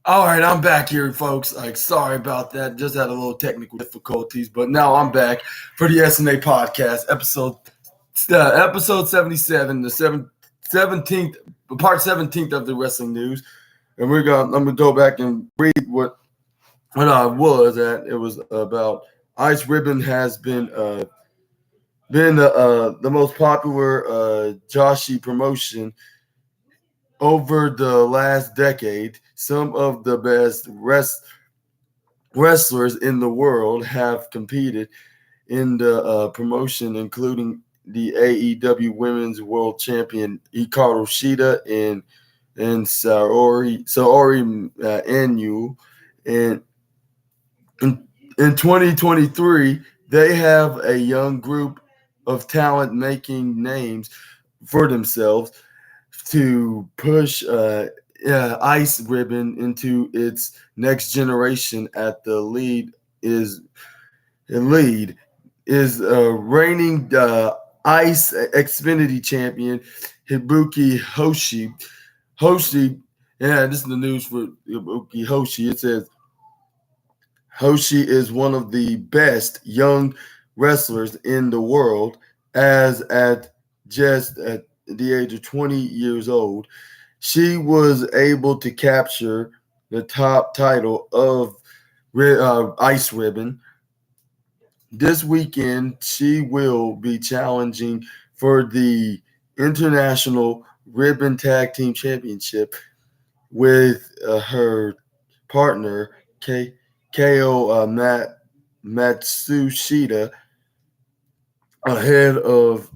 All right, I'm back here, folks. Sorry about that. Just had a little technical difficulties, but now I'm back for the SNA podcast, episode 77, the 17th, part 17th of the wrestling news. And I'm gonna go back and read what I was at. It was about Ice Ribbon has been the most popular Joshi promotion over the last decade. Some of the best wrestlers in the world have competed in the promotion, including the AEW Women's World Champion Hikaru Shida and Saori Anu. And in 2023, they have a young group of talent making names for themselves to push Ice Ribbon into its next generation. At the lead is reigning Ice Xfinity champion Hibuki Hoshi. This is the news for Hibuki Hoshi. It says Hoshi is one of the best young wrestlers in the world, as at the age of 20 years old. She was able to capture the top title of Ice Ribbon. This weekend, she will be challenging for the International Ribbon Tag Team Championship with her partner, Ko Matsushita, ahead of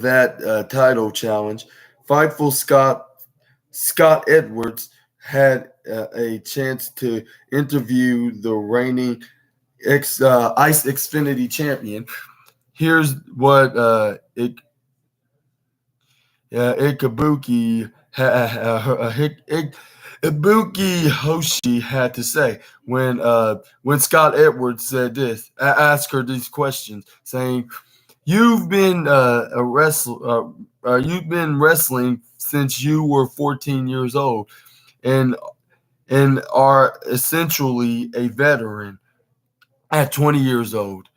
that title challenge. Fightful Scott Edwards had a chance to interview the reigning Ice Xfinity champion. Here's what Ikabuki Ibuki Hoshi had to say when Scott Edwards said this. Asked her these questions, saying, "You've been you've been wrestling since you were 14 years old, and are essentially a veteran at 20 years old.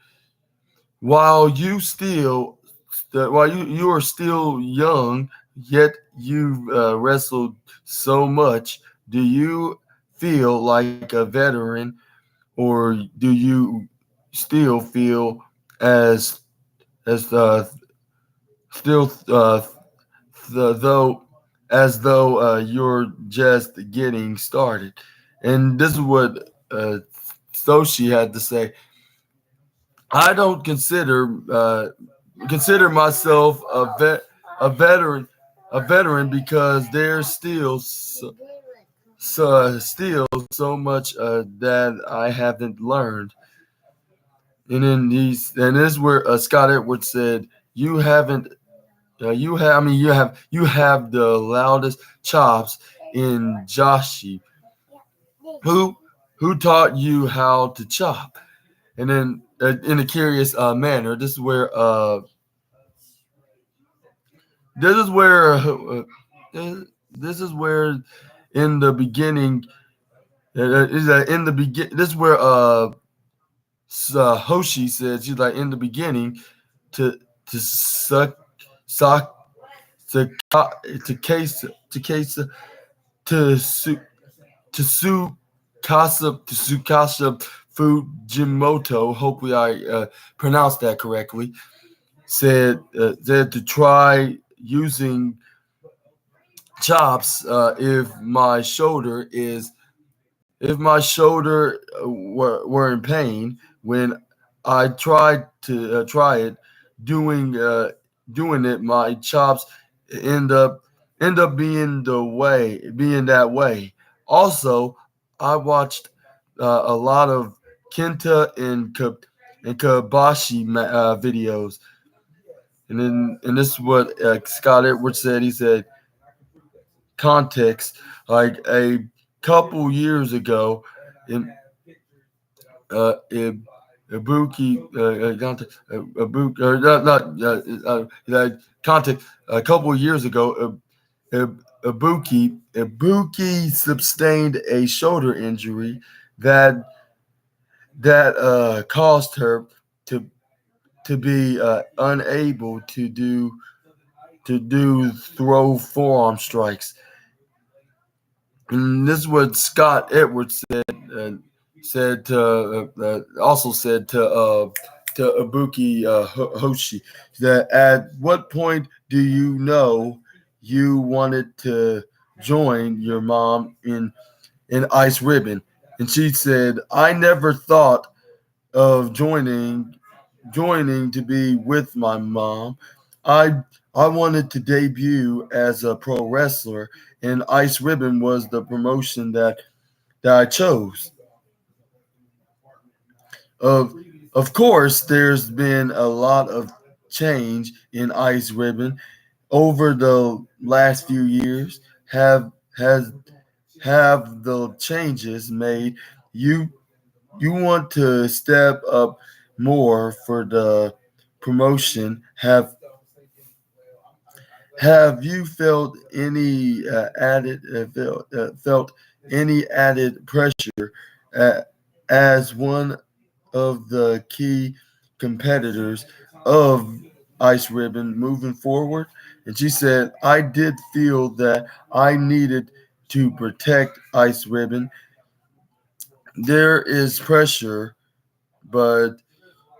While you are still young, yet you've wrestled so much. Do you feel like a veteran, or do you still feel as still though as though you're just getting started?" And this is what Soshi had to say. "I don't consider myself a veteran because there's still so much that I haven't learned." And this is where Scott Edwards said, "You haven't. You have the loudest chops in Joshi. Who taught you how to chop?" And then in a curious manner, this is where this is where in the beginning this is where Hoshi said, she's like, in the beginning, to suck to case to su to Tsukasa Fujimoto, hopefully I pronounced that correctly, said to try using chops if my shoulder were in pain. When I tried to try it, doing it, my chops end up being that way. Also, I watched a lot of Kenta and Kabashi videos, and this is what Scott Edwards said. He said, context, like a couple years ago in Ibuki context, a couple of years ago, Ibuki sustained a shoulder injury that caused her to be unable to do throw forearm strikes. And this is what Scott Edwards said to also said to Ibuki Hoshi, that at what point do you know you wanted to join your mom in Ice Ribbon? And she said, I never thought of joining to be with my mom. I I wanted to debut as a pro wrestler, and Ice Ribbon was the promotion that I chose. Of of course, there's been a lot of change in Ice Ribbon over the last few years. Has have the changes made you want to step up more for the promotion? Have you felt any felt any added pressure uh, as one of the key competitors of Ice Ribbon moving forward? And she said, I did feel that I needed to protect Ice Ribbon. There is pressure, but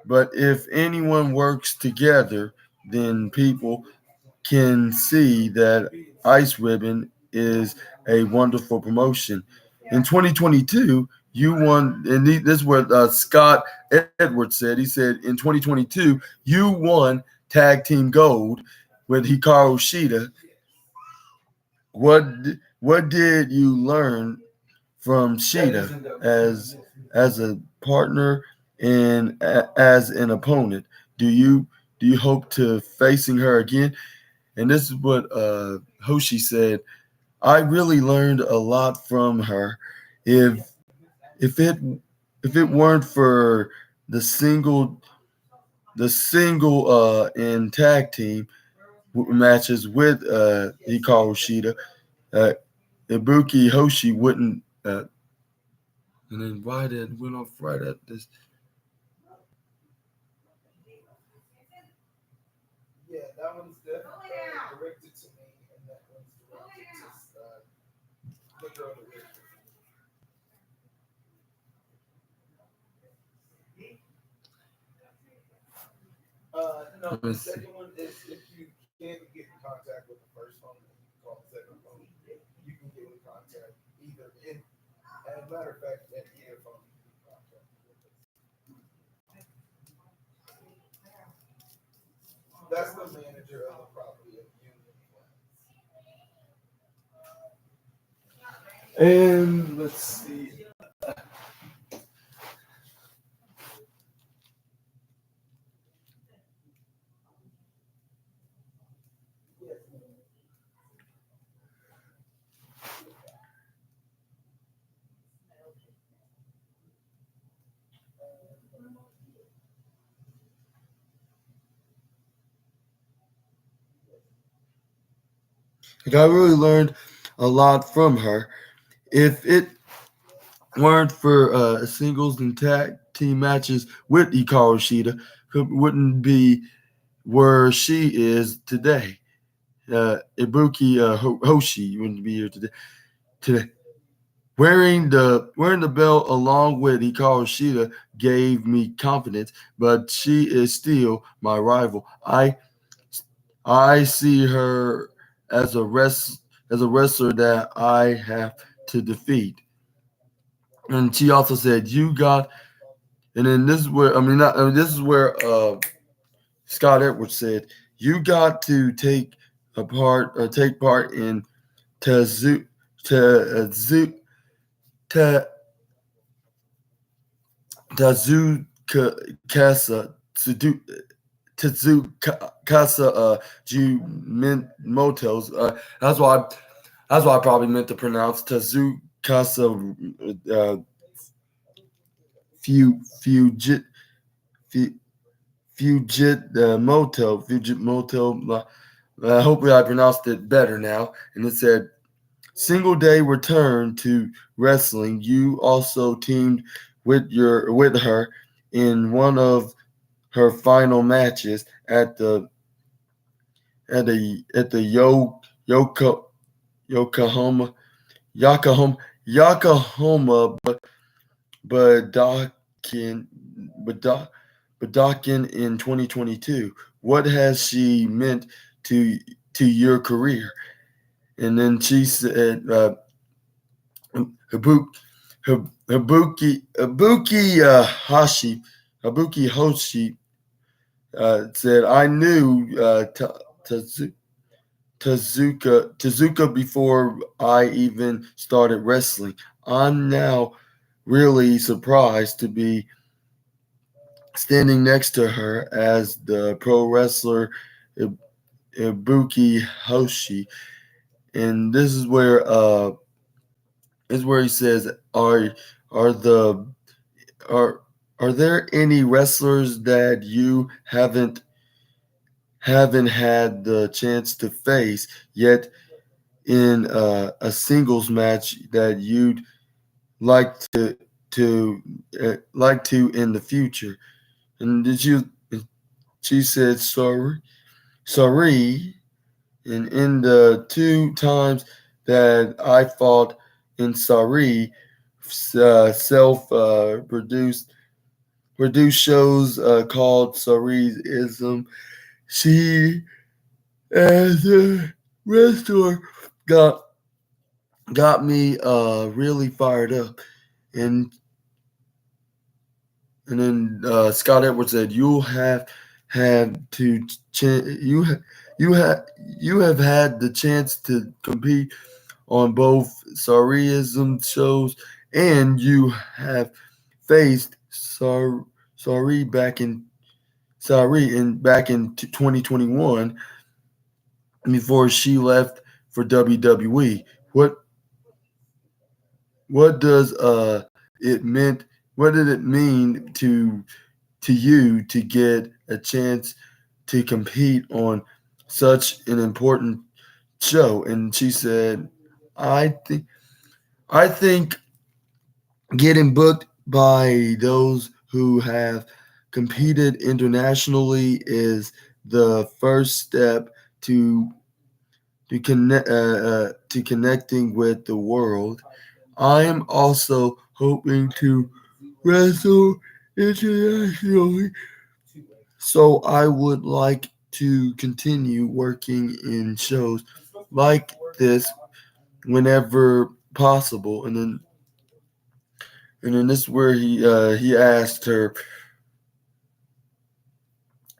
if anyone works together, then people can see that Ice Ribbon is a wonderful promotion. In 2022, you won, and this is what Scott Edwards said. He said, in 2022, you won tag team gold with Hikaru Shida. What what did you learn from Shida as a partner and as an opponent? Do you hope to facing her again? And this is what Hoshi said. I really learned a lot from her. If if it if it weren't for the single and tag team matches with Hikaru Shida, uh, Ibuki Hoshi wouldn't. And then why did went off right at this? Yeah, that one's definitely directed to me, and that one's directed to the girl that works with me. No, the second one is if you can't get in contact with the first phone, you can call the second phone. You can get in contact either in, as a matter of fact, at either phone you can get in contact with us. That's the manager of the property of Union And let's see. Like, I really learned a lot from her. If it weren't for singles and tag team matches with Hikaru Shida, wouldn't be where she is today. Ibuki Hoshi wouldn't be here Today, wearing the belt along with Hikaru Shida gave me confidence, but she is still my rival. I see her as as a wrestler that I have to defeat. And she also said, "You got." And then this is where this is where Scott Edwards said, "You got to take part in Tazu Tazu Ta- Tazukasa Tazukasa Jumento's. That's why I probably meant to pronounce Tazukasa Fujit Fujit Moto. Hopefully, I pronounced it better now. And it said, single day return to wrestling. You also teamed with her in one of her final matches at the Yokohama Yokohama Yokohama Budokan Budo- Budokan in 2022. What has she meant to your career? And then she said, Habuki Habuki Hoshi said, I knew Tezuka before I even started wrestling. I'm now really surprised to be standing next to her as the pro wrestler Ibuki Hoshi. And this is where he says, are the are are there any wrestlers that you haven't had the chance to face yet in a singles match that you'd like to in the future? And she said sorry. And in the 2 times that I fought in Sari, self produced shows called Sariism, she as a wrestler got me really fired up. And then Scott Edwards said, "You have had to you have you have had the chance to compete on both Sariism shows, and you have faced Sari back in 2021 before she left for WWE. What does it meant? What did it mean to you to get a chance to compete on such an important show?" And she said, I think getting booked by those who have competed internationally is the first step to connecting with the world. I am also hoping to wrestle internationally, so I would like to continue working in shows like this whenever possible. And then this is where he asked her,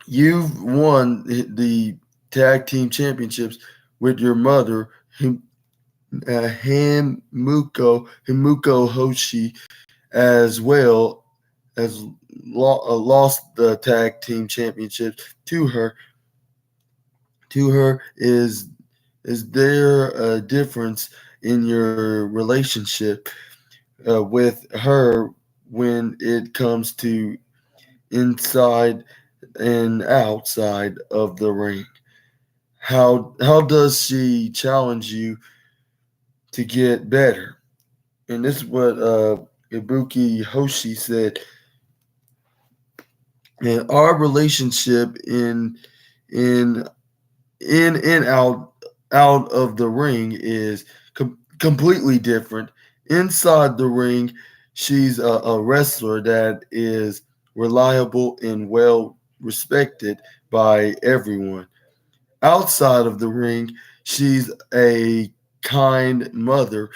"You've won the tag team championships with your mother, Himuko Hoshi, as well as lost the tag team championships to her. Is there a difference in your relationship with her when it comes to inside and outside of the ring? How does she challenge you to get better?" And this is what Ibuki Hoshi said. And our relationship in and out of the ring is completely different. Inside the ring, she's a wrestler that is reliable and well respected by everyone. Outside of the ring, she's a kind mother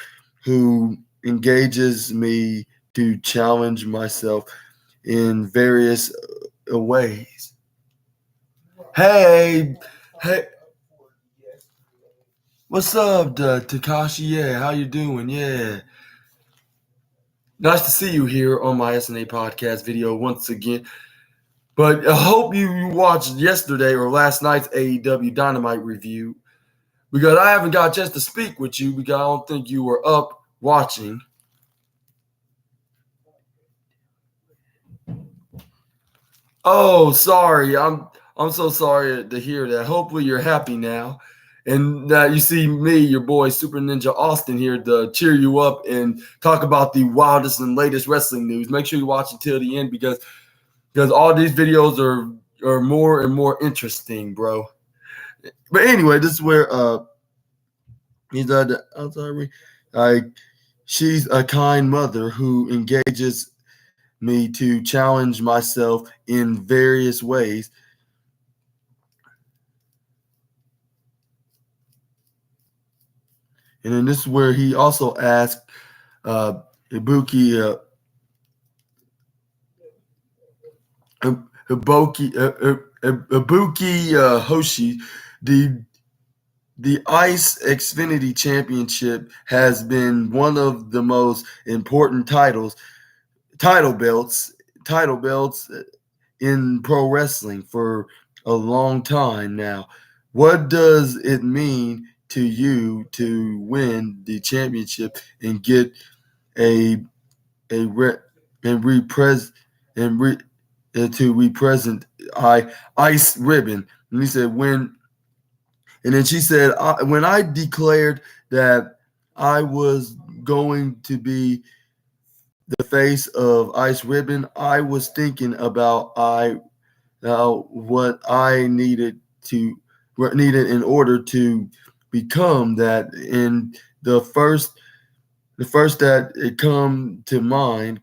who engages me to challenge myself in various ways. Hey, hey, what's up, Takashi? Yeah, how you doing? Yeah, nice to see you here on my SNA podcast video once again. But I hope you watched yesterday or last night's AEW Dynamite review, because I haven't got a chance to speak with you because I don't think you were up watching. Oh, sorry. I'm so sorry to hear that. Hopefully you're happy now. And you see me, your boy Super Ninja Austin, here to cheer you up and talk about the wildest and latest wrestling news. Make sure you watch until the end because all these videos are more and more interesting, bro. But anyway, this is where he's at the outside ring. Like, she's a kind mother who engages me to challenge myself in various ways. And then this is where he also asked Ibuki Ibuki Hoshi, the Ice Xfinity Championship has been one of the most important title belts in pro wrestling for a long time now. What does it mean to you to win the championship and get a and represent and re, to represent ice ribbon? And he said and then she said, when I declared that I was going to be the face of Ice Ribbon, I was thinking about what I needed in order to become that. And the first that it comes to mind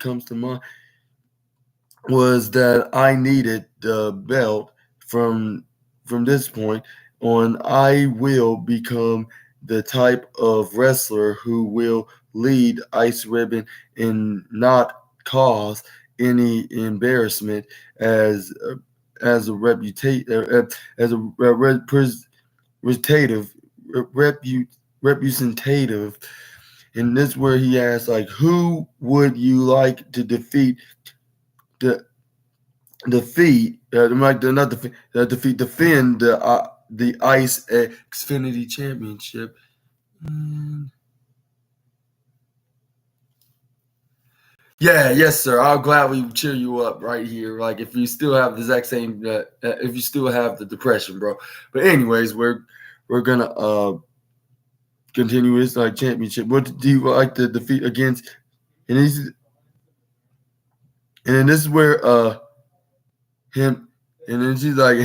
was that I needed the belt from this point on. I will become the type of wrestler who will lead Ice Ribbon and not cause any embarrassment as a representative representative. And this is where he asked, like, who would you like to defend the Ice Xfinity Championship. Yeah, yes, sir. I'll gladly cheer you up right here. Like, if you still have the exact same, if you still have the depression, bro. But anyways, we're gonna continue this like championship. What do you like to defeat against? And then this is where him, and then she's like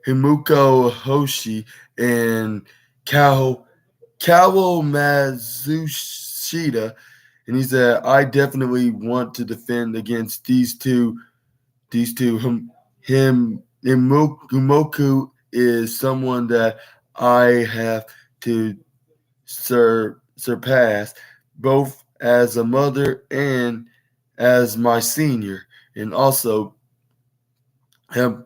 Himuko Hoshi and Kao Matsushita. And he said, I definitely want to defend against these two. Himoku is someone that I have to surpass, both as a mother and as my senior. And also, Kaho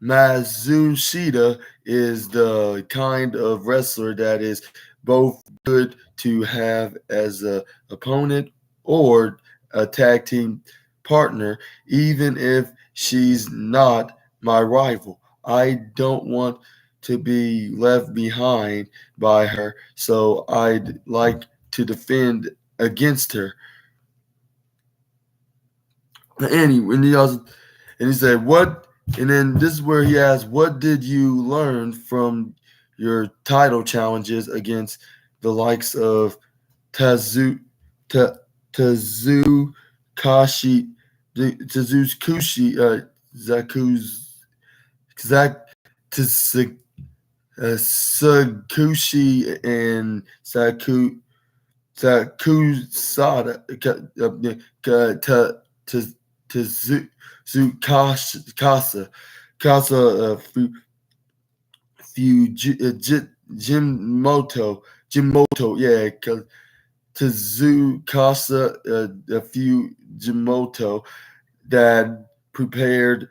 Matsushita is the kind of wrestler that is both good to have as an opponent or a tag team partner, even if she's not my rival. I don't want to be left behind by her, so I'd like to defend against her. And he said, what? And then this is where he asked, what did you learn from your title challenges against the likes of Tazukashi, Sakushi, and Sakusada, Casa Jimoto, yeah, Tazukasa, a few Jimoto that prepared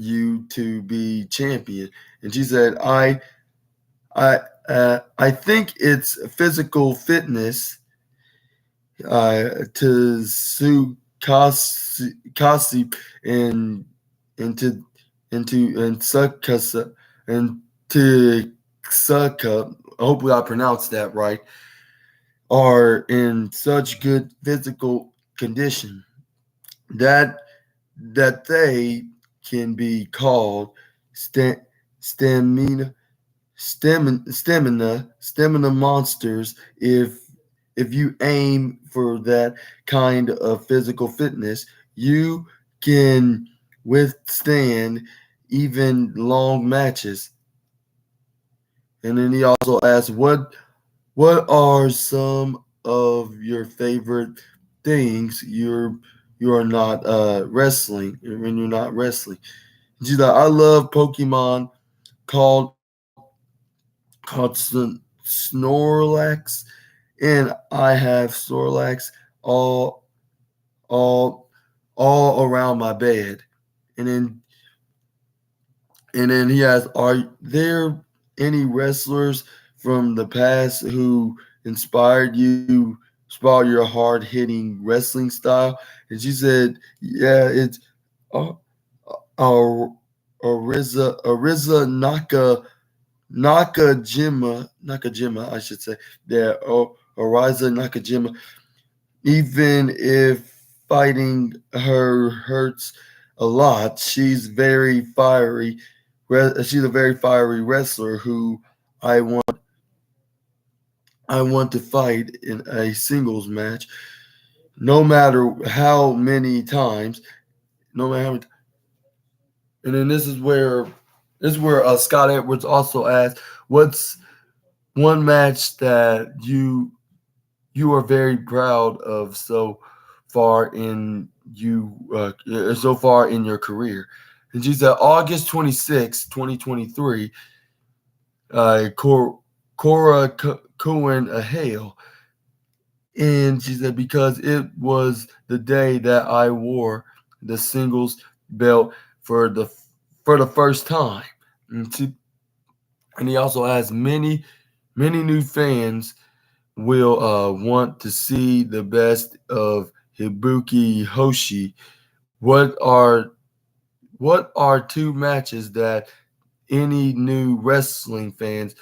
you to be champion. And she said, I think it's physical fitness to sue Kasi and Sakasa and to Saka. Hopefully I pronounced that right. Are in such good physical condition that that they can be called sta- stamina stamina monsters if you aim for that kind of physical fitness. You can withstand even long matches. And then he also asked, what are some of your favorite things you are not wrestling when you're not wrestling? She's like, I love Pokemon called Snorlax, and I have Snorlax all all all around my bed. And then he asked, are there any wrestlers from the past who inspired your hard hitting wrestling style? And she said, yeah, it's uh, uh, Ariza Nakajima, I should say. Yeah, Ariza Nakajima. Even if fighting her hurts a lot, she's very fiery. She's a very fiery wrestler who I want I want to fight in a singles match, no matter how many times, no matter how many. And then this is where Scott Edwards also asked, "What's one match that you are very proud of so far in your career?" And she said, August 26, 2023, Cora Cohen a Hale. And she said, because it was the day that I wore the singles belt for the first time. And he also has many new fans will want to see the best of Hibuki Hoshi. What are two matches that any new wrestling fans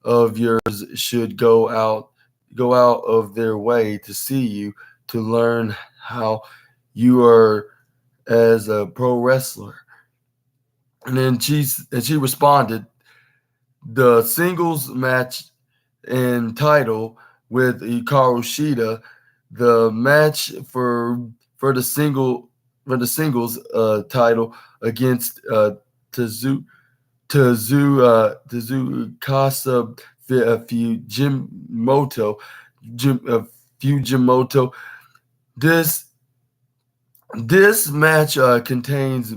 of yours should go out of their way to see you, to learn how you are as a pro wrestler? And then she responded, the singles match and title with Hikaru Shida, the match for the singles title against Tazukasa Fujimoto. This match contains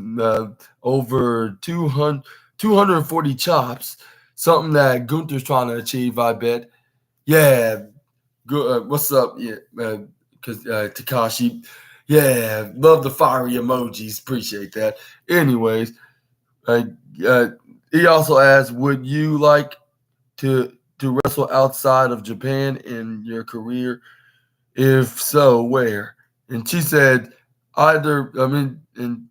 over 240 chops, something that Gunther's trying to achieve, I bet. Yeah, good. What's up? Yeah, because Takashi. Yeah, love the fiery emojis. Appreciate that. Anyways, uh, uh, he also asked, "Would you like to wrestle outside of Japan in your career? If so, where?" And she said, "Either." I mean, and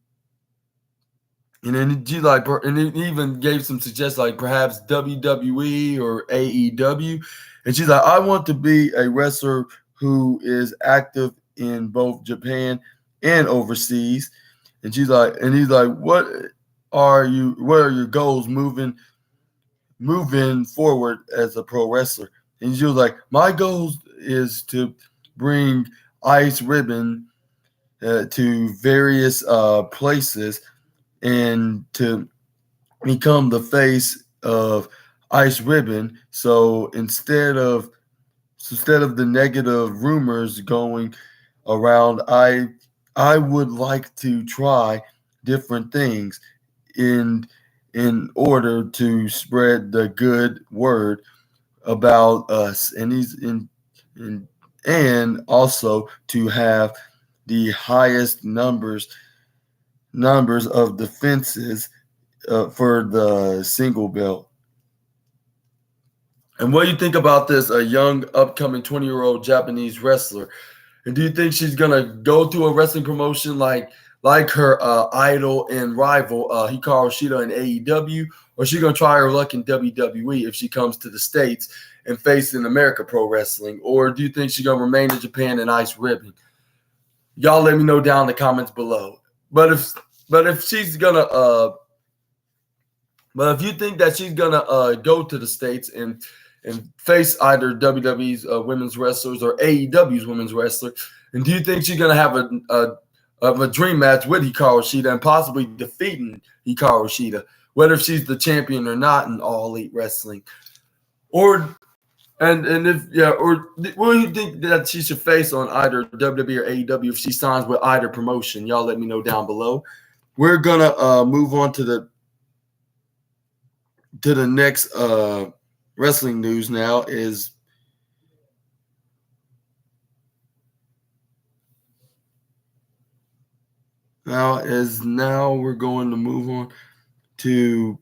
then she like, and he even gave some suggestions like perhaps WWE or AEW. And she's like, I want to be a wrestler who is active in both Japan and overseas. And she's like, and he's like, what are your goals moving forward as a pro wrestler? And she was like, my goal is to bring Ice Ribbon to various places and to become the face of Ice Ribbon. So instead of the negative rumors going around, I would like to try different things in order to spread the good word about us, and and also to have the highest numbers of defenses for the single belt. And what do you think about this? A young, upcoming 20-year-old Japanese wrestler. And do you think she's gonna go to a wrestling promotion like her idol and rival Hikaru Shida in AEW, or is she gonna try her luck in WWE if she comes to the States and face in America Pro Wrestling? Or do you think she's gonna remain in Japan and Ice Ribbon? Y'all let me know down in the comments below. but if she's gonna but if you think that she's gonna go to the States and face either WWE's women's wrestlers or AEW's women's wrestler, and do you think she's gonna have a dream match with Hikaru Shida and possibly defeating Hikaru Shida, whether she's the champion or not in All Elite Wrestling, or if or what do you think that she should face on either WWE or AEW if she signs with either promotion? Y'all let me know down below. We're gonna move on to the next wrestling news now is now we're going to move on to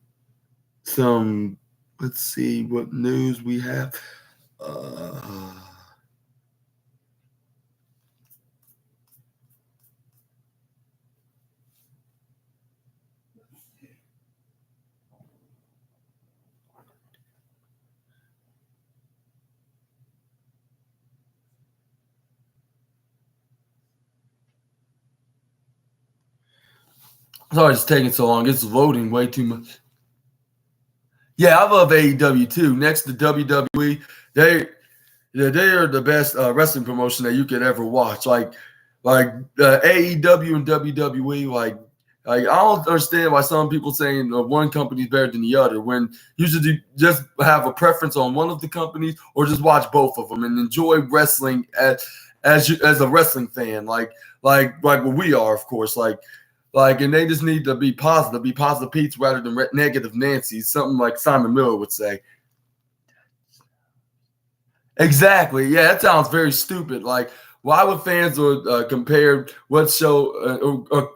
some, let's see what news we have. Sorry it's taking so long. It's loading way too much. Yeah, I love AEW too. Next to WWE, they are the best wrestling promotion that you could ever watch. Like AEW and WWE, like I don't understand why some people saying one company is better than the other when you should just have a preference on one of the companies or just watch both of them and enjoy wrestling as a wrestling fan, like what we are, of course, and they just need to be positive Pete's rather than negative Nancy's, something like Simon Miller would say. Exactly. Yeah, that sounds very stupid. Like, why would fans compare what show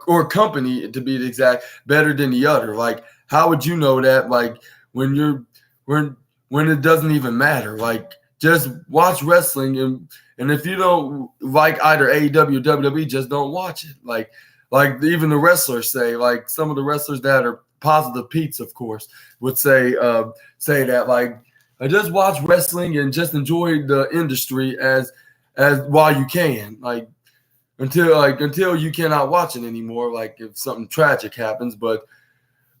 or company, to be exact, better than the other? Like, how would you know that? Like, when it doesn't even matter. Like, just watch wrestling, and if you don't like either AEW or WWE, just don't watch it. Like even the wrestlers say, like some of the wrestlers that are positive Pete's, of course, would say that, like, I just watch wrestling and just enjoy the industry as while you can, like until you cannot watch it anymore, like if something tragic happens, but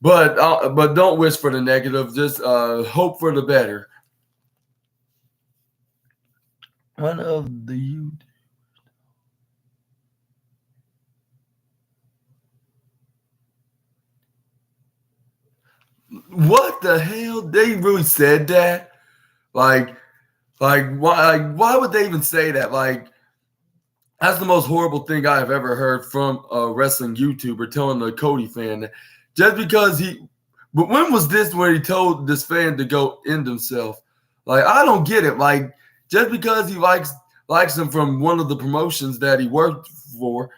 don't wish for the negative, just hope for the better. One of the What the hell? They really said that? Like why would they even say that? Like, that's the most horrible thing I've ever heard from a wrestling YouTuber telling a Cody fan that just because but when was this where he told this fan to go end himself? Like, I don't get it. Like, just because he likes him from one of the promotions that he worked for.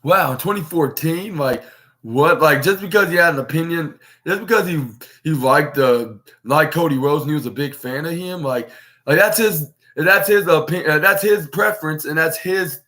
Wow, 2014, like what? Like, just because he had an opinion, just because he liked Cody Rhodes and he was a big fan of him, like that's his opinion, that's his preference, and that's his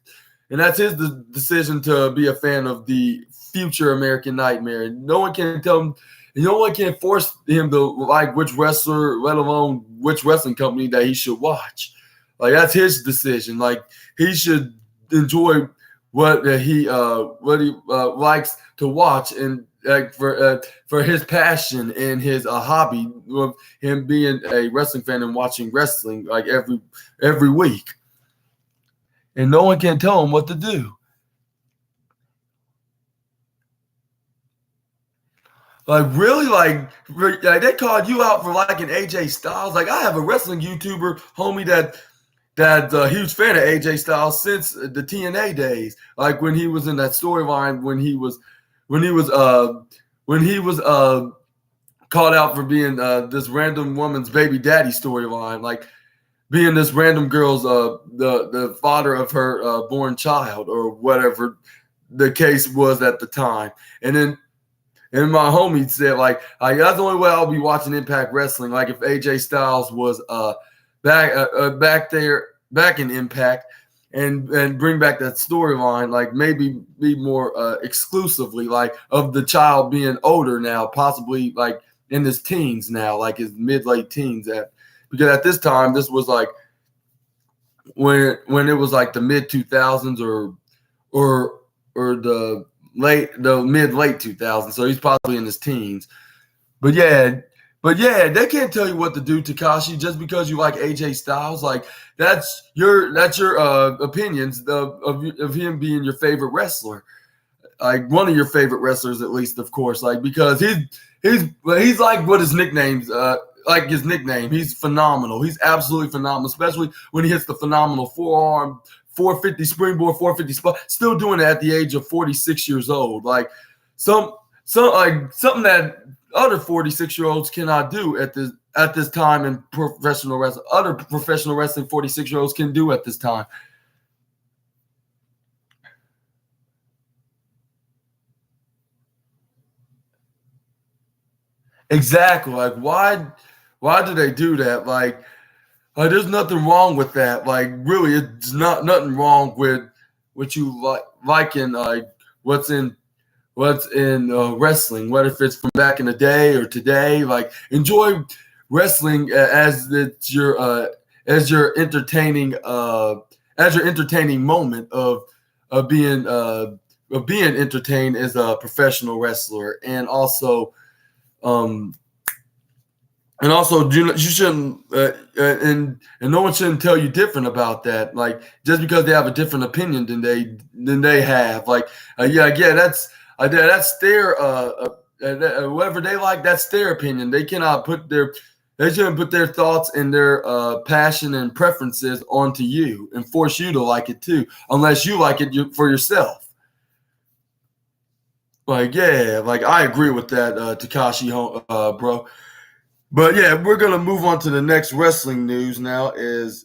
decision to be a fan of the future American Nightmare. No one can tell him, no one can force him to like which wrestler, let alone which wrestling company that he should watch. Like, that's his decision. Like, he should enjoy what he likes to watch, and for his passion and his hobby of him being a wrestling fan and watching wrestling like every week, and no one can tell him what to do. Like, really, like they called you out for liking AJ Styles. Like, I have a wrestling YouTuber homie that's a huge fan of AJ Styles since the TNA days. Like, when he was in that storyline, when he was called out for being this random woman's baby daddy storyline, like being this random girl's the father of her born child, or whatever the case was at the time. And my homie said, like that's the only way I'll be watching Impact Wrestling. Like, if AJ Styles was back there back in Impact and bring back that storyline, like maybe be more exclusively like of the child being older now, possibly like in his teens now, like his mid-late teens, because at this time this was like when it was like the mid 2000s or the mid late 2000s, so he's probably in his teens. But yeah, they can't tell you what to do, Tekashi, just because you like AJ Styles. Like that's your opinions of him being your favorite wrestler, like one of your favorite wrestlers at least, of course. Like because he's like what his nickname's like his nickname. He's phenomenal. He's absolutely phenomenal, especially when he hits the phenomenal forearm 450 springboard, 450 spot. Still doing it at the age of 46 years old. Like something that other 46-year-olds cannot do at this time in professional wrestling. Other professional wrestling 46-year-olds can do at this time. Exactly. Like why do they do that? Like there's nothing wrong with that. Like really, it's nothing wrong with what you liking like what's in wrestling, whether if it's from back in the day or today. Like enjoy wrestling as your entertaining moment of being entertained as a professional wrestler, and also um you shouldn't and no one shouldn't tell you different about that. Like just because they have a different opinion than they have. Like that's their whatever they like. That's their opinion. They shouldn't put their thoughts and their passion and preferences onto you and force you to like it too, unless you like it for yourself. Like like I agree with that, Tekashi, bro. But yeah, we're gonna move on to the next wrestling news now. Is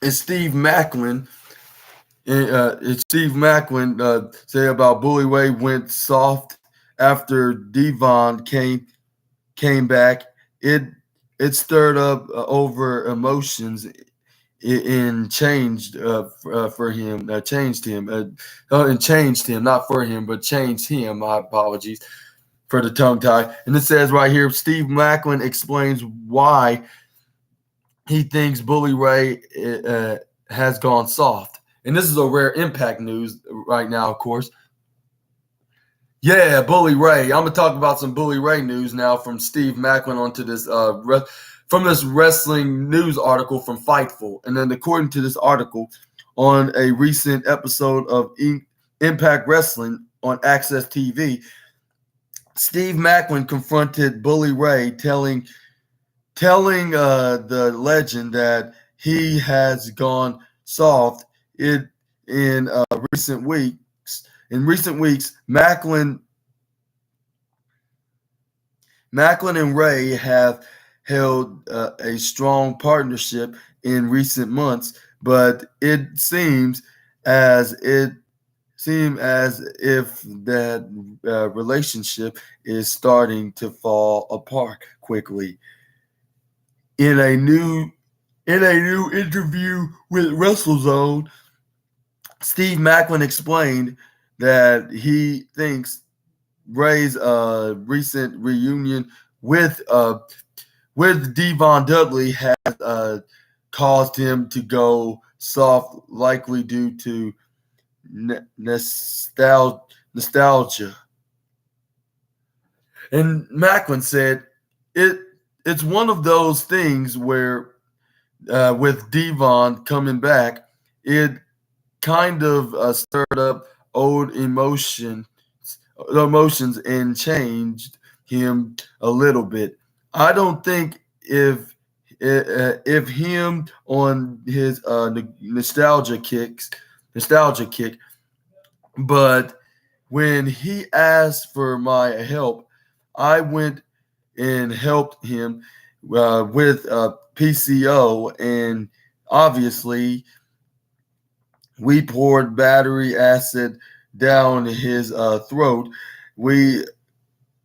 Steve Macklin? Steve Macklin say about Bully Ray went soft after Devon came back. It stirred up over emotions and changed for him. Changed him and changed him, not for him, but changed him. My apologies for the tongue tie. And it says right here, Steve Macklin explains why he thinks Bully Ray has gone soft. And this is a rare Impact news right now, of course. Yeah, Bully Ray. I'm gonna talk about some Bully Ray news now from Steve Macklin onto this from this wrestling news article from Fightful. And then according to this article, on a recent episode of Impact Wrestling on Access TV, Steve Macklin confronted Bully Ray, telling the legend that he has gone soft in recent weeks. In recent weeks, Macklin and Ray have held a strong partnership in recent months, but it seems as if that relationship is starting to fall apart quickly. In a new interview with WrestleZone, Steve Macklin explained that he thinks Ray's recent reunion with Devon Dudley has caused him to go soft, likely due to nostalgia. And Macklin said it's one of those things where with Devon coming back, it kind of stirred up old emotions and changed him a little bit. I don't think if him on his nostalgia kick, but when he asked for my help, I went and helped him with PCO, and obviously we poured battery acid down his throat. We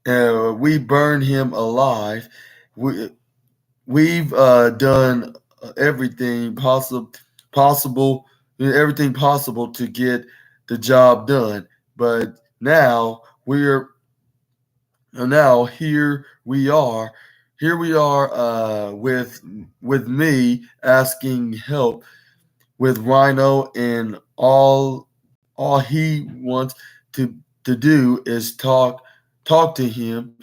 burned him alive, we've done possible, everything possible to get the job done. But now here we are with me asking help with Rhino, and all he wants to do is talk to him.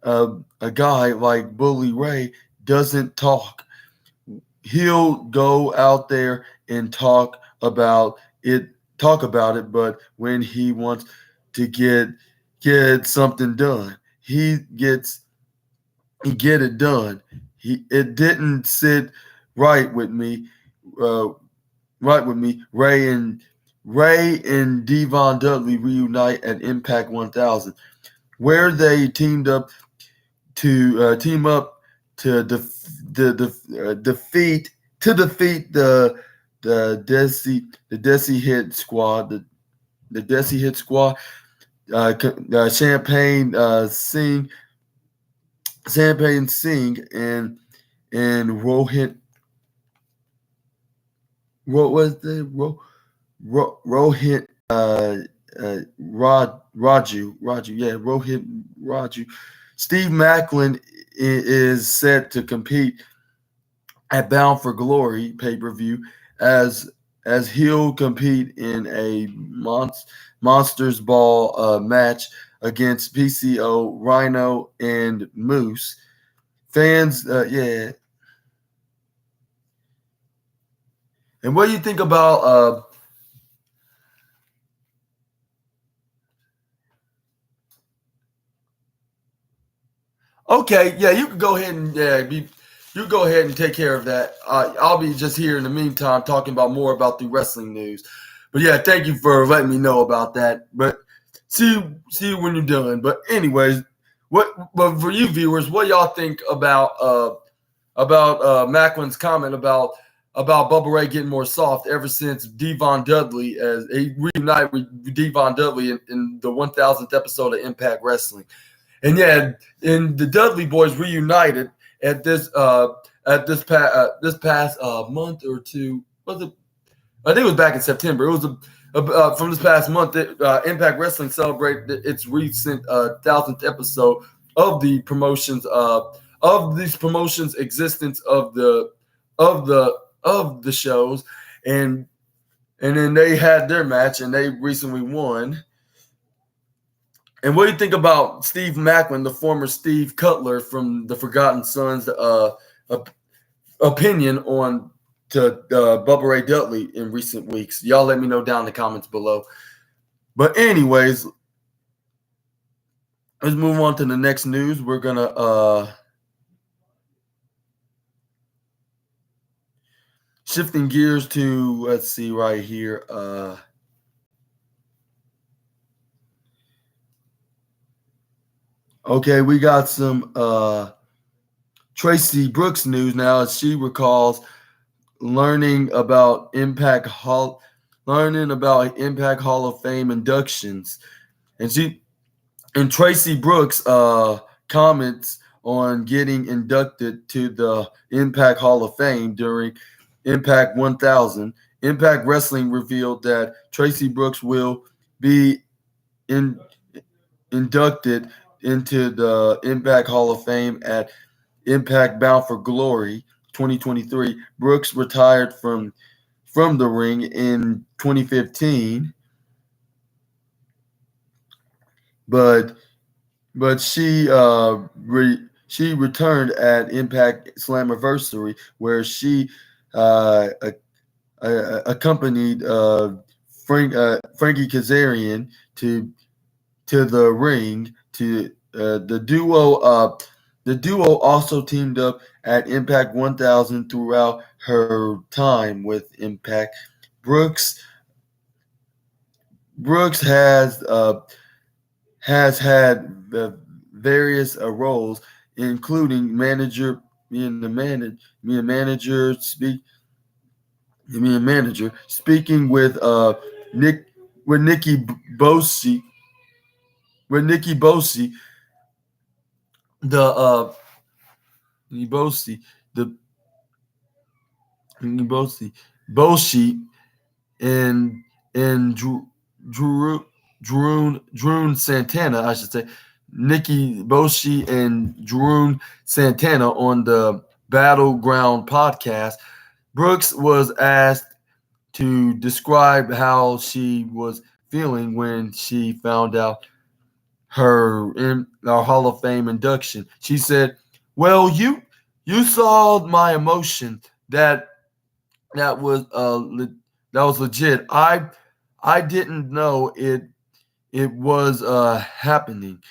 A guy like Bully Ray doesn't talk. He'll go out there and talk about it, but when he wants to get something done, he get it done. It didn't sit right with me. Uh, right with me. Ray and Devon Dudley reunite at Impact 1000, where they team up to defeat the Desi Hit Squad, the Desi Hit Squad, Champagne Singh, and Rohit. What was the Rohit Raju, yeah, Rohit Raju. Steve Macklin is set to compete at Bound for Glory pay-per-view as he'll compete in a Monsters Ball match against PCO, Rhino, and Moose. Fans, yeah. And what do you think about okay, yeah, you can go ahead and you go ahead and take care of that. I'll be just here in the meantime talking about more about the wrestling news. But yeah, thank you for letting me know about that. But see you when you're done. But anyways, but for you viewers, what y'all think about Macklin's comment about Bubba Ray getting more soft ever since Devon Dudley, as he reunited with Devon Dudley in the 1000th episode of Impact Wrestling. And yeah, and the Dudley boys reunited at this past month or two. Was it? I think it was back in September. It was from this past month that Impact Wrestling celebrated its recent 1000th episode of the promotions of these promotions existence of the shows, and then they had their match and they recently won. And what do you think about Steve Macklin, the former Steve Cutler from the Forgotten Sons, opinion on to Bubba Ray Dudley in recent weeks? Y'all let me know down in the comments below. But anyways, let's move on to the next news. We're gonna shifting gears to, let's see right here. Okay, we got some Tracy Brooks news now, as she recalls learning about Impact Hall of Fame inductions, and Tracy Brooks comments on getting inducted to the Impact Hall of Fame during Impact 1000. Impact Wrestling revealed that Tracy Brooks will be inducted into the Impact Hall of Fame at Impact Bound for Glory 2023. Brooks retired from the ring in 2015, but she returned at Impact Slammiversary, where she accompanied Frankie Kazarian to the ring. To the duo also teamed up at Impact 1000 throughout her time with Impact. Brooks has had various roles, including manager, speaking with Nikki Bosi. With Nikki Bosi, the Ibosi, the Ibosi, Boshi, and Drew Drew Santana, I should say, Nikki Boshi and Drew Santana on the Battleground podcast. Brooks was asked to describe how she was feeling when she found out her in our Hall of Fame induction. She said, "Well, you saw my emotion. That was that was legit. I didn't know it was happening.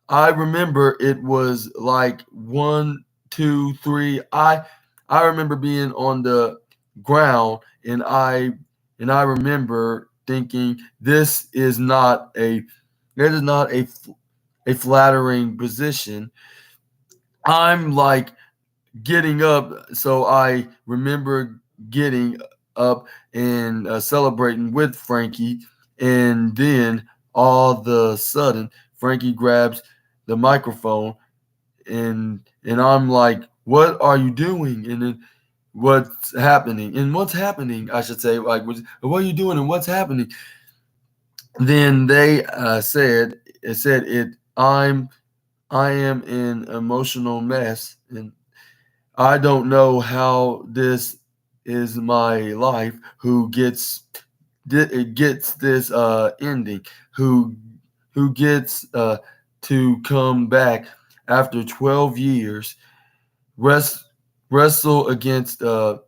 I remember it was like one, two, three. I remember being on the ground and I remember thinking this is not a flattering position. I'm like getting up, so I remember getting up and celebrating with Frankie, and then all the sudden Frankie grabs the microphone and I'm like, "What are you doing?" And then what's happening? And what's happening? I should say, like, what are you doing? And what's happening? Then they said, it said it. I am an emotional mess, and I don't know how this is my life. Who gets this ending? Who gets to come back after 12 years? Rest, wrestle against two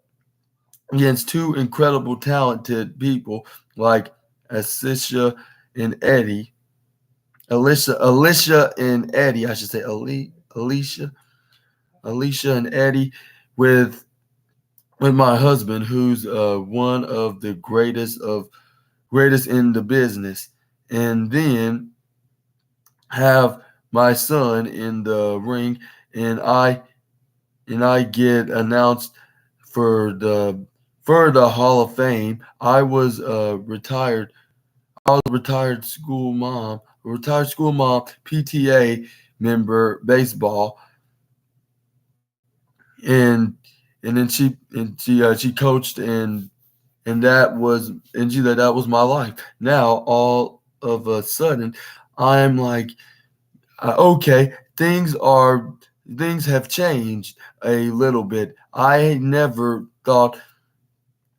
incredible talented people like Asicia and Eddie. Alicia and Eddie, I should say, Alicia and Eddie, with my husband, who's one of the greatest in the business, and then have my son in the ring, and I get announced for the Hall of Fame. I was retired. I was a retired school mom, PTA member, baseball, and she coached, and that was my life. Now all of a sudden, I'm like, okay, things have changed a little bit. I never thought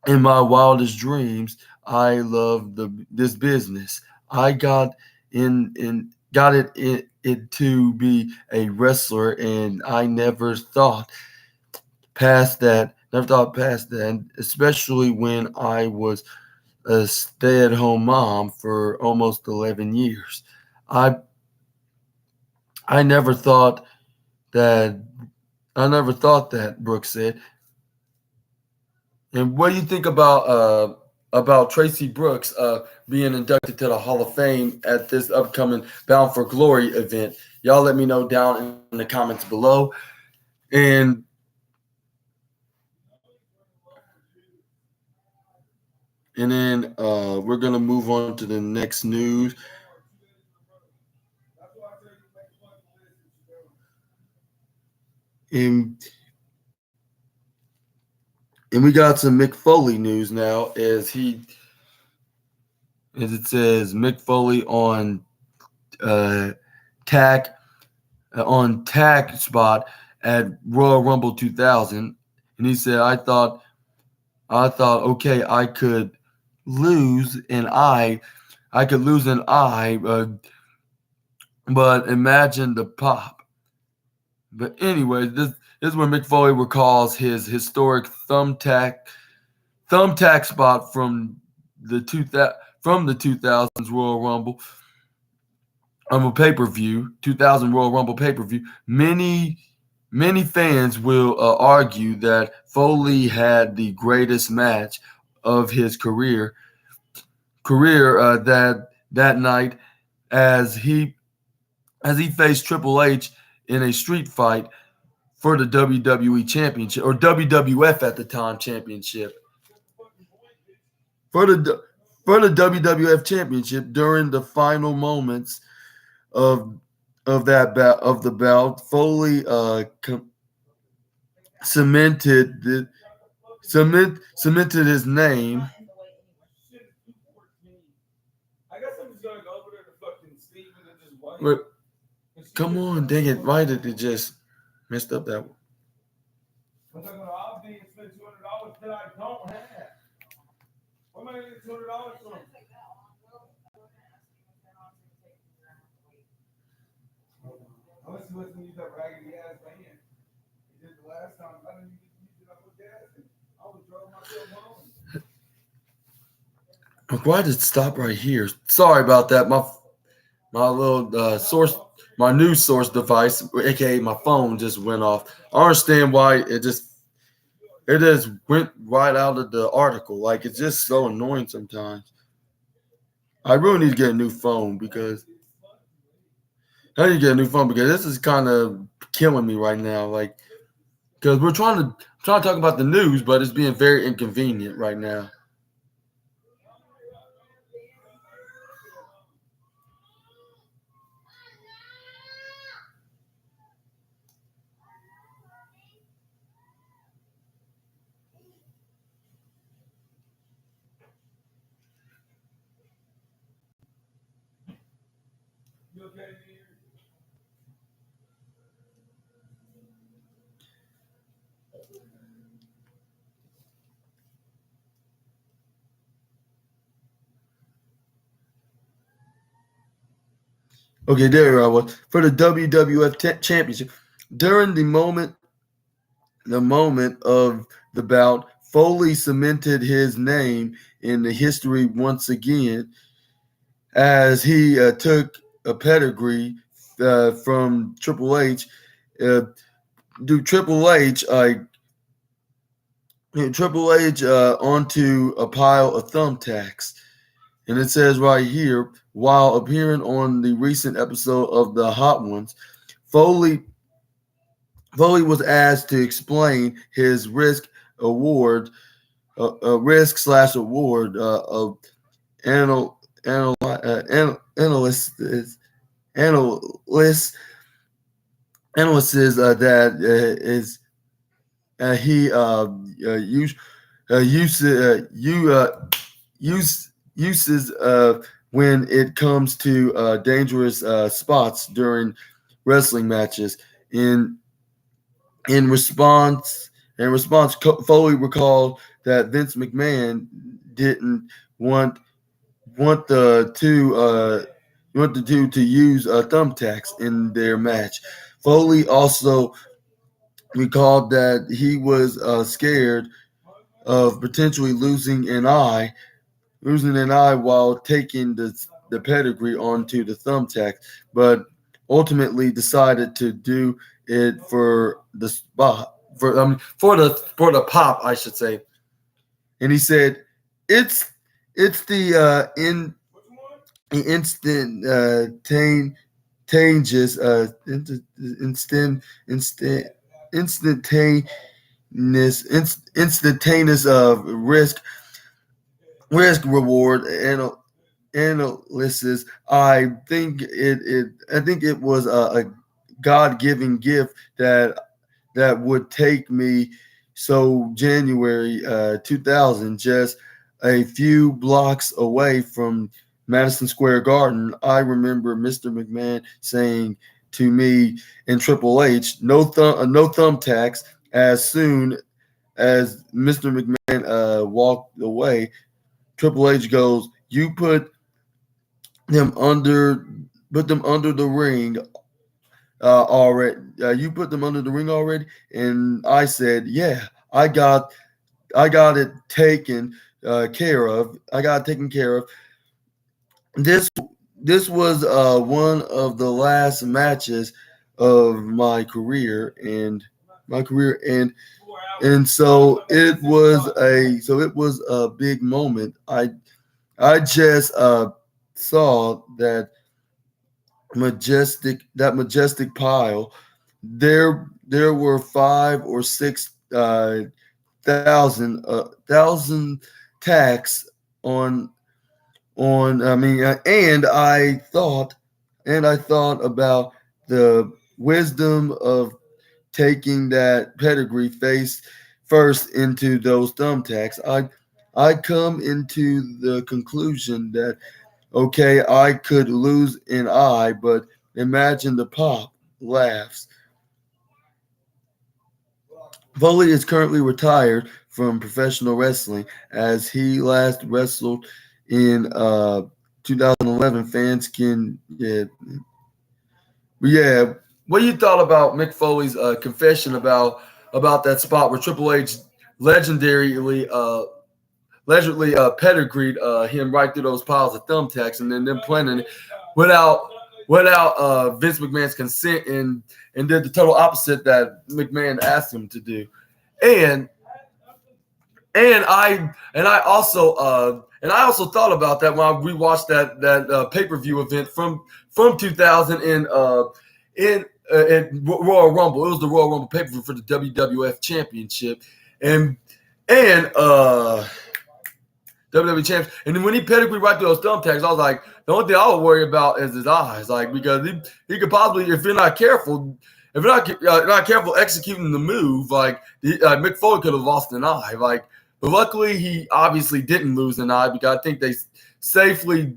in my wildest dreams I loved this business. I got it to be a wrestler, and I never thought past that. Never thought past that, especially when I was a stay-at-home mom for almost 11 years. I I never thought that Brooks said. And what do you think about Tracy Brooks being inducted to the Hall of Fame at this upcoming Bound for Glory event? Y'all let me know down in the comments below. And then we're gonna move on to the next news. And we got some Mick Foley news now, as it says Mick Foley uh, tack tack spot at Royal Rumble 2000, and he said, I thought, okay, I could lose an eye, but imagine the pop." But anyway, this is where Mick Foley recalls his historic thumbtack spot from the 2000s Royal Rumble pay-per-view, 2000 Royal Rumble pay-per-view. Many fans will argue that Foley had the greatest match of his career that night, as he faced Triple H in a street fight for the WWE Championship, or WWF at the time Championship, for the WWF Championship during the final moments of the bout. cemented his name. I guess I'm just gonna go over there to fucking Steven and just wait. Wait, come on, dang it! Why did it just messed up that one? I'm talking about I'll be and spend $200 that I don't have. Where am I gonna get $200 from? Unless you listen to use that raggedy ass van. You did the last time. I didn't even use it up with gas. And I was driving myself home. Why did it stop right here? Sorry about that. My little source, my news source device, aka my phone, just went off. I understand why it just went right out of the article. Like, it's just so annoying sometimes. I really need to get a new phone because this is kind of killing me right now. Like, because we're trying to talk about the news, but it's being very inconvenient right now. You okay, dear? Okay, there I was for the WWF Championship. During the moment of the bout, Foley cemented his name in the history once again, as he took a pedigree from Triple H. Triple H onto a pile of thumbtacks. And it says right here, while appearing on the recent episode of The Hot Ones, Foley was asked to explain his risk award, risk/award of analysts that is he uses when it comes to dangerous spots during wrestling matches. In response, Foley recalled that Vince McMahon didn't want the two to use thumbtacks in their match. Foley also recalled that he was scared of potentially losing an eye while taking the pedigree onto the thumbtack, but ultimately decided to do it for the spot for the pop, I should say. And he said, "It's the instant changes instantaneous of risk reward analysis. I think it was a God-given gift that would take me." So January 2000, just a few blocks away from Madison Square Garden, I remember Mr. McMahon saying to me and Triple H, no thumbtacks. As soon as Mr. McMahon walked away, Triple H goes, "You put them under the ring already. You put them under the ring already?" And I said, "Yeah, I got it taken care of. I got it taken care of." This was one of the last matches of my career, and so it was a big moment. I just saw that majestic pile. There were 5 or 6 thousand tacks on. I mean, and I thought about the wisdom of taking that pedigree face first into those thumbtacks, I come into the conclusion that, okay, I could lose an eye, but imagine the pop laughs. Foley is currently retired from professional wrestling as he last wrestled in 2011. Fans can, yeah. What you thought about Mick Foley's confession about that spot where Triple H legendarily pedigreed him right through those piles of thumbtacks, and then them planning it without Vince McMahon's consent, and did the total opposite that McMahon asked him to do. And I also thought about that when I rewatched that pay-per-view event from 2000 in Royal Rumble. It was the Royal Rumble pay-per-view for the WWF Championship, and WWE champs. And then when he pedigreed right through those thumbtacks, I was like, the only thing I would worry about is his eyes, like, because he could possibly, if you're not careful executing the move, like Mick Foley could have lost an eye, like. But luckily, he obviously didn't lose an eye because I think they safely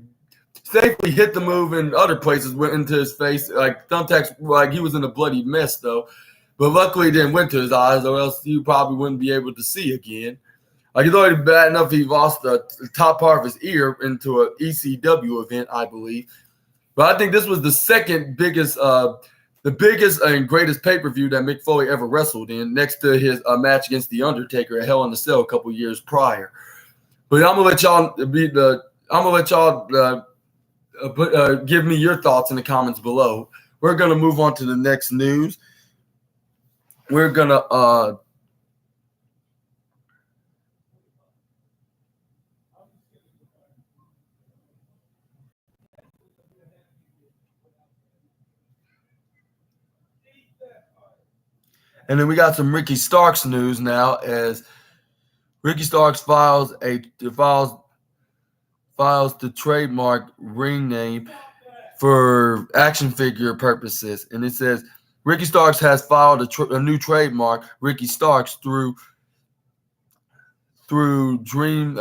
hit the move in other places, went into his face, like thumbtacks, like he was in a bloody mess though. But luckily, it didn't went to his eyes, or else you probably wouldn't be able to see again. Like, it's already bad enough he lost the top part of his ear into an ECW event, I believe. But I think this was the second biggest, the biggest and greatest pay-per-view that Mick Foley ever wrestled in, next to his match against The Undertaker at Hell in a Cell a couple years prior. But I'm gonna let y'all give me your thoughts in the comments below. We're gonna move on to the next news. We're gonna and then we got some Ricky Starks news now, as Ricky Starks files the trademark ring name for action figure purposes, and it says Ricky Starks has filed a new trademark, Ricky Starks, through Dream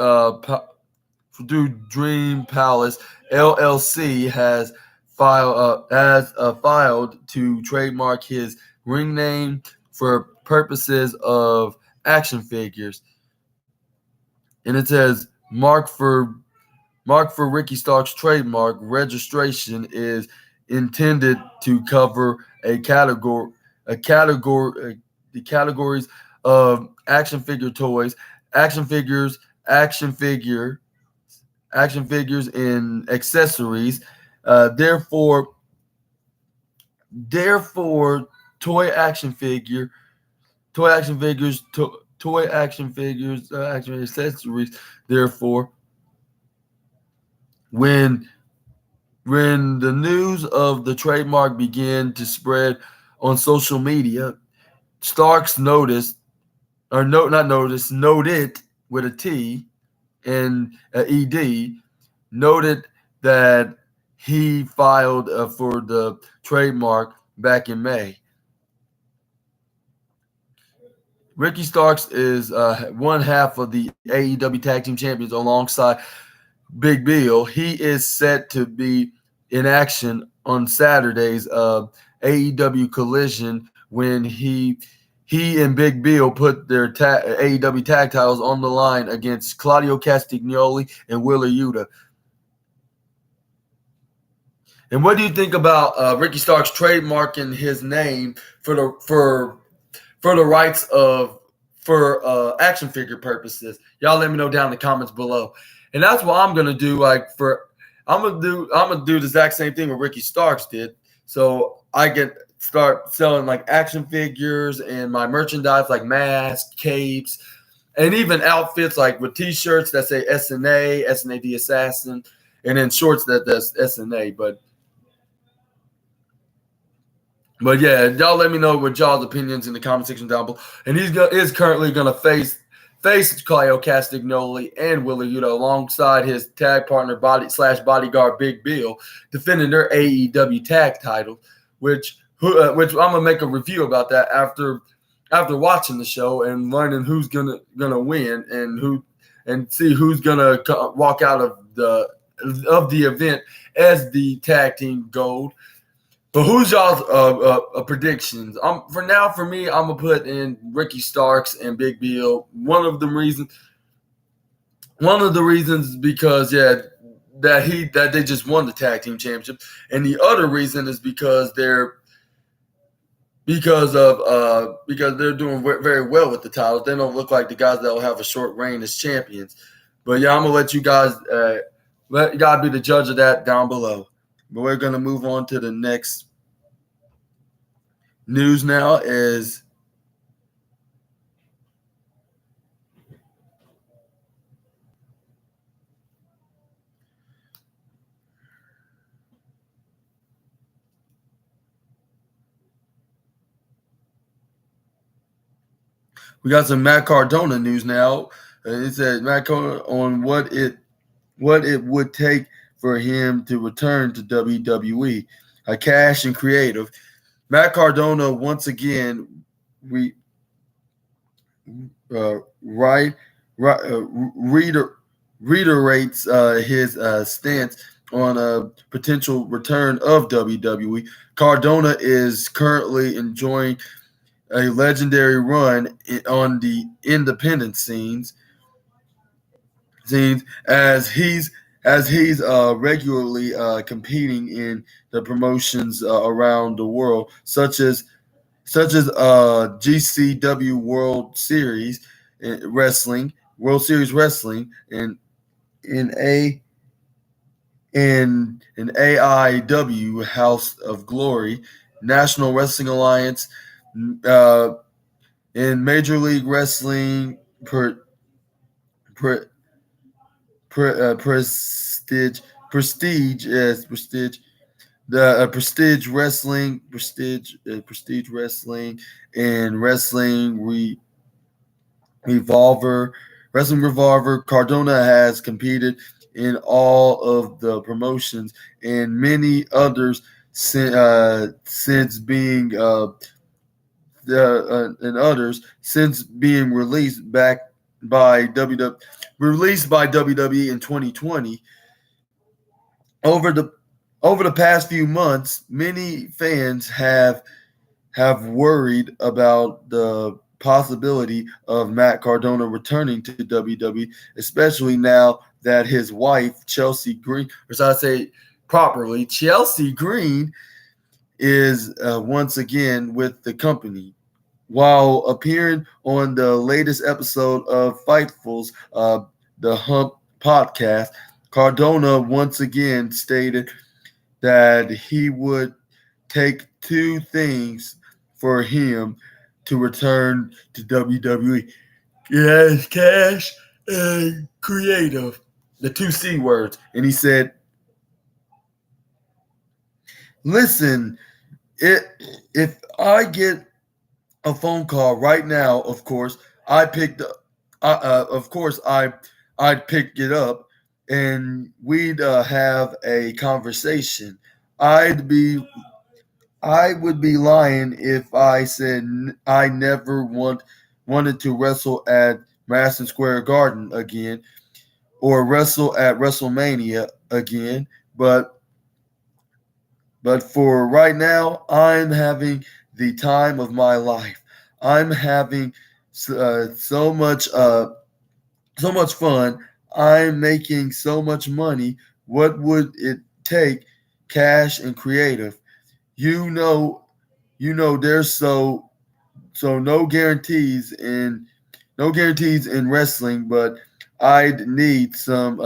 Palace LLC has filed to trademark his ring name for purposes of action figures. And it says mark for Ricky Starks trademark registration is intended to cover the categories of action figure toys, action figures, and accessories. Therefore, toy action figures, action accessories. Therefore, when the news of the trademark began to spread on social media, Starks noted with a T and an ED, noted that he filed for the trademark back in May. Ricky Starks is one half of the AEW Tag Team Champions alongside Big Bill. He is set to be in action on Saturday's AEW Collision, when he and Big Bill put their AEW tag titles on the line against Claudio Castagnoli and Wheeler Yuta. And what do you think about Ricky Starks trademarking his name for the rights for action figure purposes? Y'all let me know down in the comments below. And that's what I'm gonna do. I'm gonna do the exact same thing what Ricky Starks did, so I can start selling like action figures and my merchandise, like masks, capes, and even outfits, like with T-shirts that say SNA, SNA the Assassin, and then shorts that does SNA. But yeah, y'all let me know what y'all's opinions in the comment section down below. And he is currently gonna face Claudio Castagnoli and Wheeler Yuta alongside his tag partner bodyguard Big Bill, defending their AEW tag title, which which I'm gonna make a review about that after watching the show and learning who's gonna win and see who's gonna walk out of the event as the tag team gold. But who's y'all's predictions? For me, I'm gonna put in Ricky Starks and Big Bill. One of the reasons is because that they just won the tag team championship, and the other reason is because they're doing very well with the titles. They don't look like the guys that will have a short reign as champions. But yeah, I'm gonna let you guys be the judge of that down below. But we're gonna move on to the next news now. Is we got some Matt Cardona news now. It says Matt Cardona on what it would take for him to return to WWE. Cash and creative. Matt Cardona once again reiterates his stance on a potential return of WWE. Cardona is currently enjoying a legendary run on the independent scenes as he's regularly competing in the promotions around the world, such as GCW World Series Wrestling, and in an AIW House of Glory, National Wrestling Alliance, in Major League Wrestling Prestige, the Prestige Wrestling, and Revolver. Cardona has competed in all of the promotions and many others since being released by WWE in 2020. Over the past few months, many fans have worried about the possibility of Matt Cardona returning to WWE, especially now that his wife, Chelsea Green, or should I say properly, Chelsea Green, is once again with the company. While appearing on the latest episode of Fightful's The Hump podcast, Cardona once again stated that he would take two things for him to return to WWE. Yes, cash and creative. The two C words. And he said, listen, if I get a phone call right now, of course, I'd pick it up and we'd have a conversation. I would be lying if I said I never wanted to wrestle at Madison Square Garden again or wrestle at WrestleMania again. But for right now, I'm having the time of my life. I'm having so much fun. I'm making so much money. What would it take? Cash and creative. You know, there's so no guarantees in wrestling, but I'd need some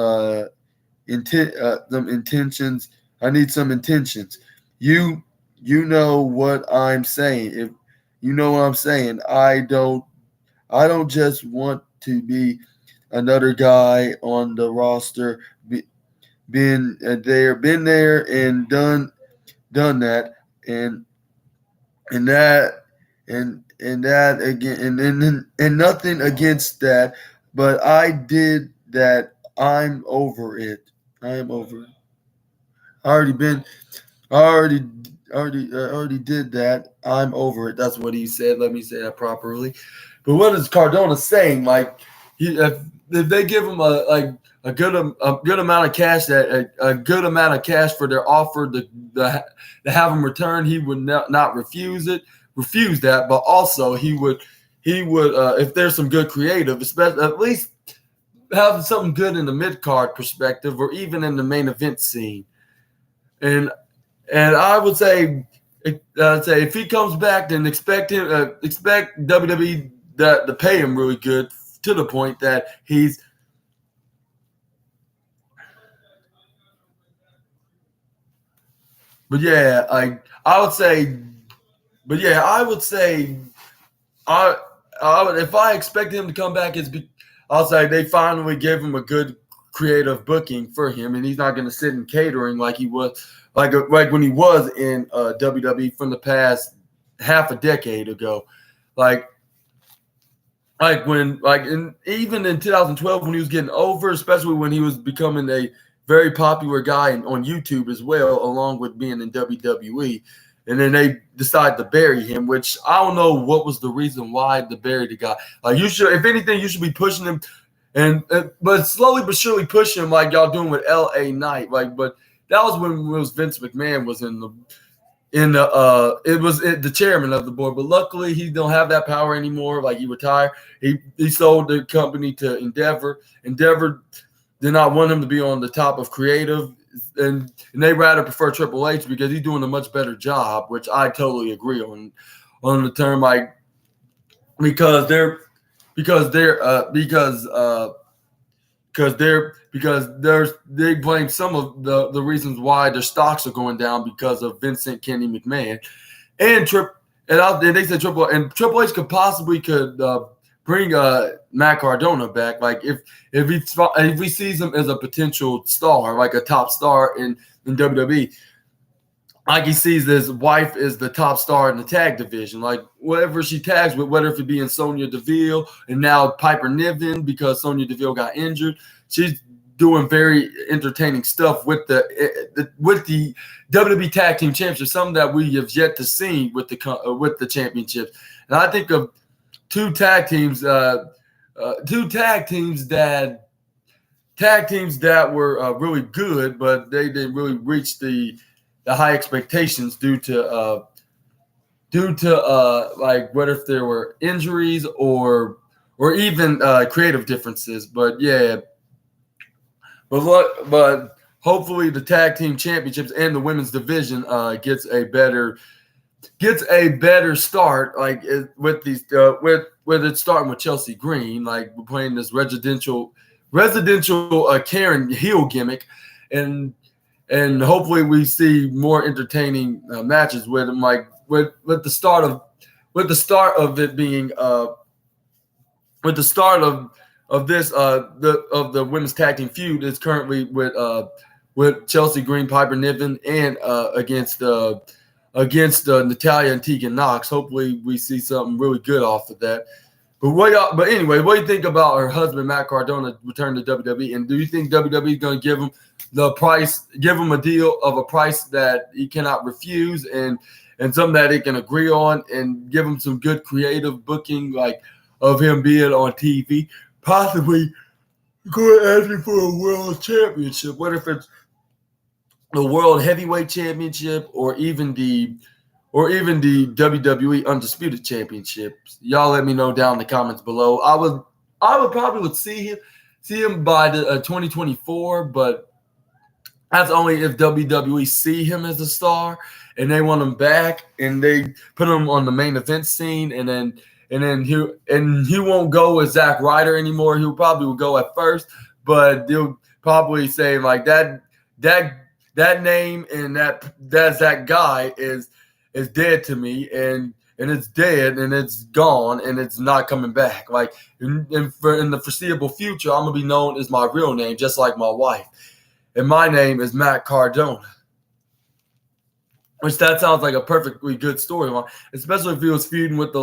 intentions. I need some intentions. You know what I'm saying. If you know what I'm saying, I don't just want to be another guy on the roster. Been there and done that, and that again, and nothing against that, but I did that. I am over it. I already already did that. I'm over it. That's what he said. Let me say that properly. But what is Cardona saying? Like, if they give him a good amount of cash, that a good amount of cash for their offer to have him return, he would not refuse that. But also he would if there's some good creative, especially at least have something good in the mid card perspective or even in the main event scene. And I would say, if he comes back, then expect WWE to pay him really good to the point that he's. But yeah, I would say, but yeah, I would say, I would, if I expect him to come back, I'll say they finally gave him a good creative booking for him, and he's not going to sit in catering like he was, like when he was in WWE from the past half a decade ago, like even in 2012 when he was getting over, especially when he was becoming a very popular guy on YouTube as well, along with being in WWE. And then they decided to bury him, which I don't know what was the reason why they buried the guy. Like, you should, if anything, you should be pushing him, but slowly but surely pushing him like y'all doing with LA Knight. Like, but that was when it was Vince McMahon was the chairman of the board. But luckily he don't have that power anymore. Like, he retired. He sold the company to Endeavor. Endeavor did not want him to be on the top of creative. And they rather prefer Triple H because he's doing a much better job, which I totally agree on the term, like, because they blame some of the reasons why their stocks are going down because of Vincent Kenny McMahon and they said Triple H could bring Matt Cardona back. Like, if he sees him as a potential star, like a top star in WWE, like he sees his wife as the top star in the tag division, like whatever she tags with, whether it be in Sonya Deville and now Piper Niven because Sonya Deville got injured, she's doing very entertaining stuff with the WWE Tag Team Championship, something that we have yet to see with the championships. And I think of two tag teams that were really good, but they didn't really reach the high expectations due to like what if there were injuries or even creative differences. But yeah, but hopefully the tag team championships and the women's division gets a better start, like with these with it starting with Chelsea Green, like we're playing this residential Karen heel gimmick, and hopefully we see more entertaining matches with him, like with the start of it being with the start of this the women's tag team feud is currently with Chelsea Green, Piper Niven, and against Natalya and Tegan Knox. Hopefully we see something really good off of that. But anyway, what do you think about her husband Matt Cardona return to WWE? And do you think WWE is going to give him a deal of a price that he cannot refuse, and something that he can agree on, and give him some good creative booking, like of him being on TV, possibly going asking for a world championship? What if it's the World Heavyweight Championship or even the WWE Undisputed Championships? Y'all let me know down in the comments below. I would probably see him by the 2024, but that's only if WWE see him as a star and they want him back and they put him on the main event scene, and then he won't go with Zack Ryder anymore. He probably will go at first, but they'll probably say like that name and that guy is dead to me, and it's dead and it's gone and it's not coming back. Like in the foreseeable future, I'm gonna be known as my real name, just like my wife, and my name is Matt Cardona. Which that sounds like a perfectly good storyline, especially if he was feuding with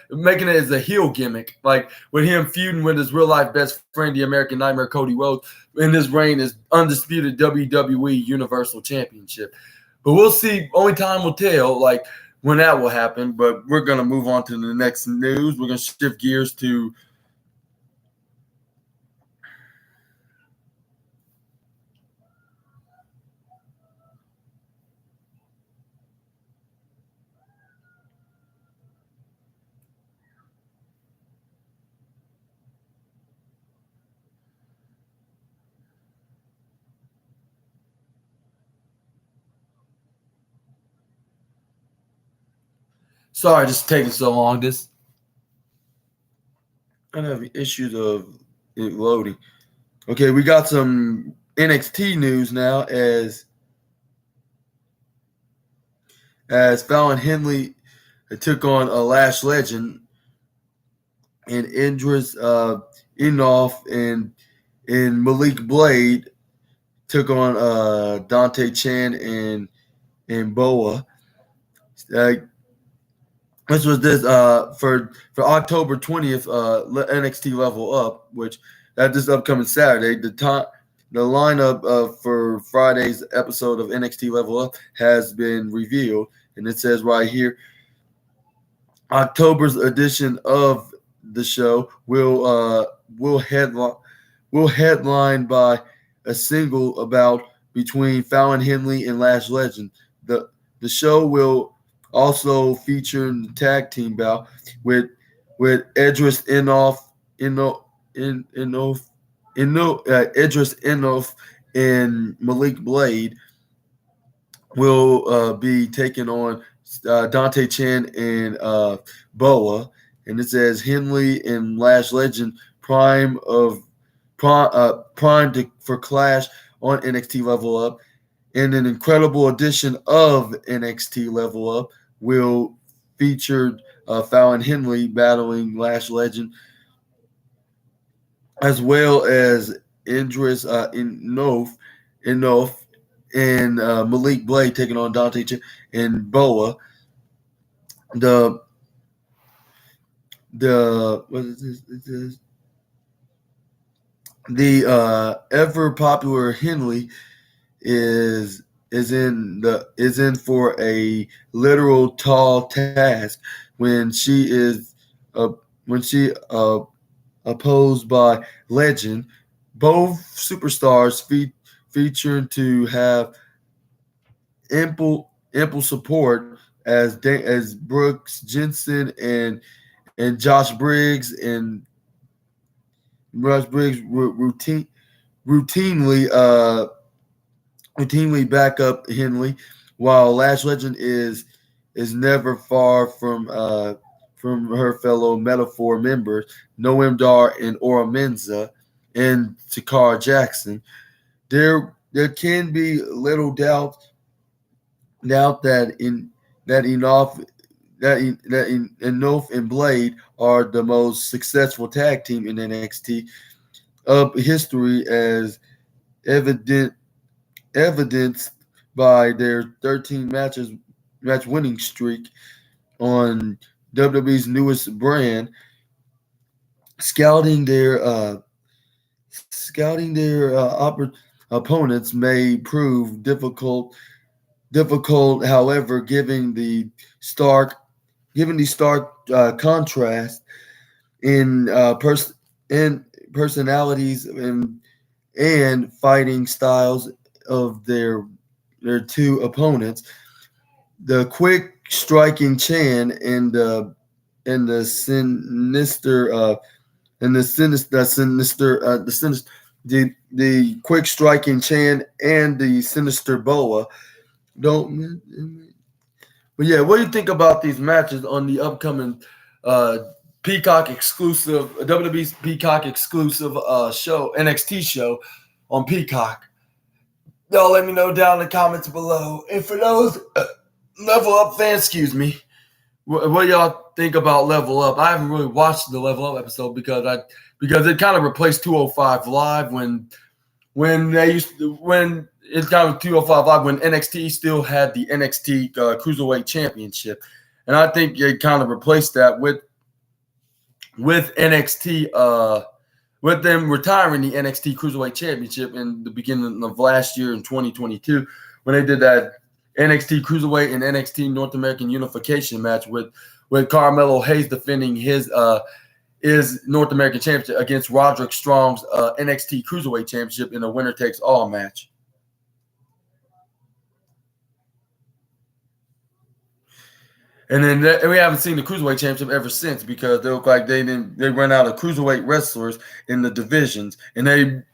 making it as a heel gimmick, like with him feuding with his real life best friend, the American Nightmare, Cody Rhodes, in his reign as undisputed WWE Universal Championship. But we'll see. Only time will tell, like when that will happen. But we're gonna move on to the next news. We're gonna shift gears to. Sorry, just taking so long. I have issues of it loading. Okay, we got some NXT news now as Fallon Henley took on a Lash Legend and Idris Enoff and Malik Blade took on Dante Chan and Boa. This was for October 20th NXT Level Up, which that this upcoming Saturday. The lineup for Friday's episode of NXT Level Up has been revealed, and it says right here, October's edition of the show will headline by a single about between Fallon Henley and Lash Legend. The show will also feature the tag team bout with Idris Enoff Idris Enoff and Malik Blade will be taking on Dante Chan and Boa, and it says Henley and Lash Legend primed for clash on NXT Level Up, and an incredible edition of NXT Level Up will feature Fallon Henley battling Lash Legend, as well as Idris Enoff and Malik Blade taking on Dante Chan and Boa. The what is this? The ever popular Henley is in for a literal tall task when she opposed by Legend. Both superstars featuring to have ample support as Brooks Jensen and Josh Briggs routinely back up Henley, while Lash Legend is never far from her fellow Metaphor members Noam Dar and Ora Menza and Takara Jackson. There can be little doubt that Enoff and Blade are the most successful tag team in NXT of history, as evidenced by their 13 match winning streak on WWE's newest brand. Scouting their opponents may prove difficult. However, given the stark contrast in personalities and fighting styles of their two opponents, the quick striking Chan and the quick striking Chan and the sinister Boa don't. But yeah, what do you think about these matches on the upcoming Peacock exclusive WWE's Peacock exclusive show, NXT show on Peacock? Y'all let me know down in the comments below. And for those Level Up fans, excuse me, what y'all think about Level Up? I haven't really watched the Level Up episode because it kind of replaced 205 Live when it's kind of 205 Live when NXT still had the NXT Cruiserweight Championship, and I think it kind of replaced that with NXT with them retiring the NXT Cruiserweight Championship in the beginning of last year in 2022 when they did that NXT Cruiserweight and NXT North American Unification match with Carmelo Hayes defending his North American Championship against Roderick Strong's NXT Cruiserweight Championship in a winner-takes-all match. And then we haven't seen the Cruiserweight Championship ever since because they look like they ran out of Cruiserweight wrestlers in the divisions. And then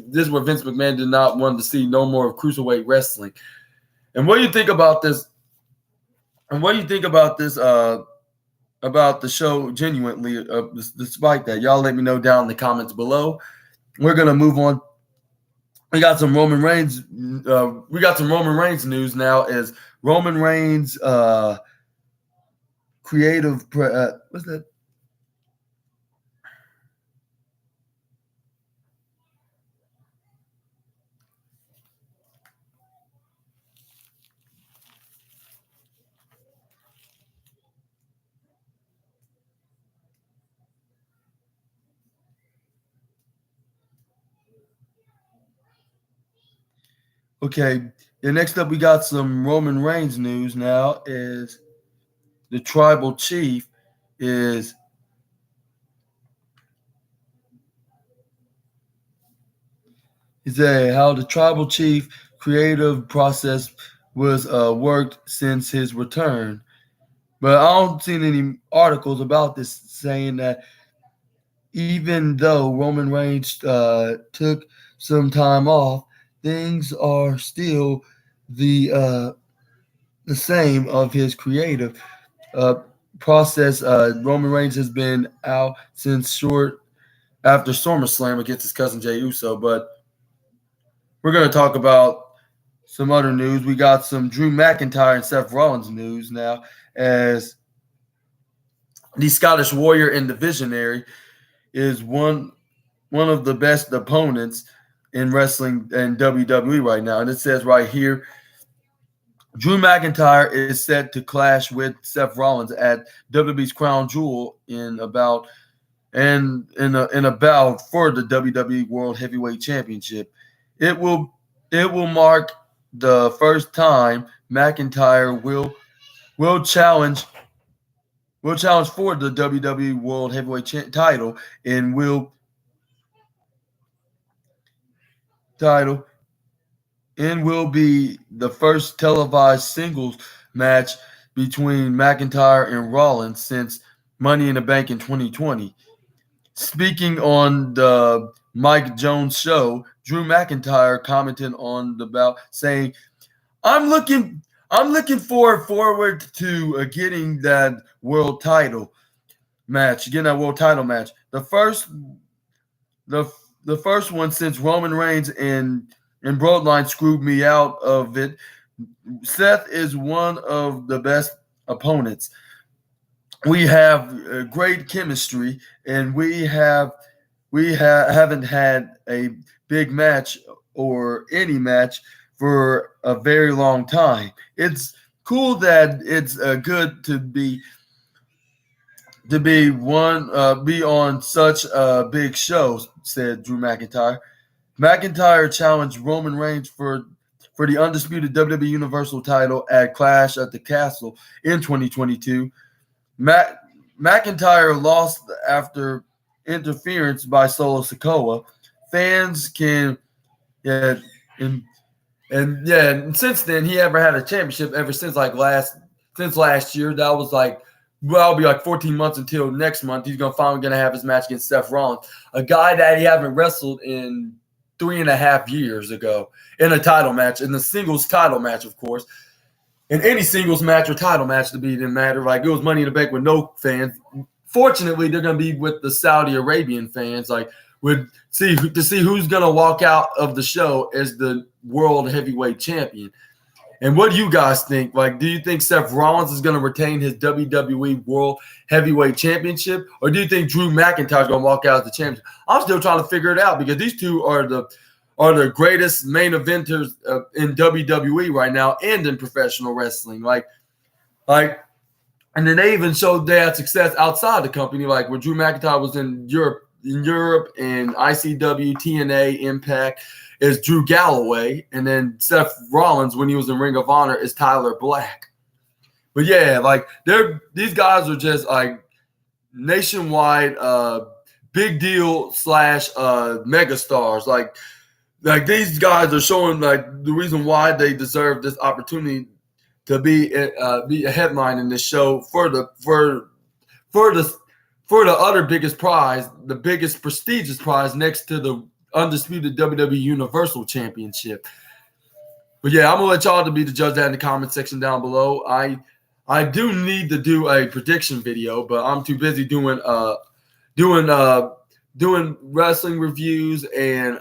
this is where Vince McMahon did not want to see no more of Cruiserweight wrestling. And what do you think about this? And what do you think about this about the show genuinely, despite that? Y'all let me know down in the comments below. We're going to move on. We got some Roman Reigns. We got some Roman Reigns news now as Roman Reigns creative what's that? Okay, and next up we got some Roman Reigns news now is the tribal chief is how the tribal chief creative process was worked since his return. But I don't see any articles about this saying that even though Roman Reigns took some time off, things are still the same of his creative process. Roman Reigns has been out since short after SummerSlam against his cousin Jey Uso. But we're going to talk about some other news. We got some Drew McIntyre and Seth Rollins news now as the Scottish Warrior and the Visionary is one of the best opponents in wrestling and WWE right now. And it says right here, Drew McIntyre is set to clash with Seth Rollins at WWE's Crown Jewel in a bout for the WWE World Heavyweight Championship. It will mark the first time McIntyre will challenge for the WWE World Heavyweight title and will be the first televised singles match between McIntyre and Rollins since Money in the Bank in 2020. Speaking on the Mike Jones show, Drew McIntyre commented on the bout, saying, I'm looking forward to getting that world title match. The first one since Roman Reigns and Broadline screwed me out of it. Seth is one of the best opponents. We have great chemistry, and we haven't had a big match or any match for a very long time. It's cool that it's good to be on such big shows, said Drew McIntyre. McIntyre challenged Roman Reigns for the undisputed WWE Universal title at Clash at the Castle in 2022. McIntyre lost after interference by Solo Sikoa. Fans can and since then he ever had a championship ever since last year. That was it'll be 14 months until next month. He's finally gonna have his match against Seth Rollins, a guy that he haven't wrestled in 3.5 years ago in a title match, in the singles title match, of course. In any singles match or title match, to be, didn't matter. It was Money in the Bank with no fans. Fortunately, they're going to be with the Saudi Arabian fans. To see who's going to walk out of the show as the World Heavyweight Champion. And what do you guys think? Do you think Seth Rollins is going to retain his WWE World Heavyweight Championship, or do you think Drew McIntyre is going to walk out as the champion? I'm still trying to figure it out because these two are the greatest main eventers in WWE right now and in professional wrestling. And then they even showed they had success outside the company, when Drew McIntyre was in Europe and ICW, TNA, Impact. is Drew Galloway, and then Seth Rollins when he was in Ring of Honor is Tyler Black. But yeah, like these guys are just like nationwide big deal / mega stars. Like these guys are showing like the reason why they deserve this opportunity to be a headline in this show for the other biggest prize, the biggest prestigious prize next to the undisputed WWE Universal Championship. But yeah, I'm gonna let y'all to be the judge that in the comment section down below. I do need to do a prediction video, but I'm too busy doing wrestling reviews and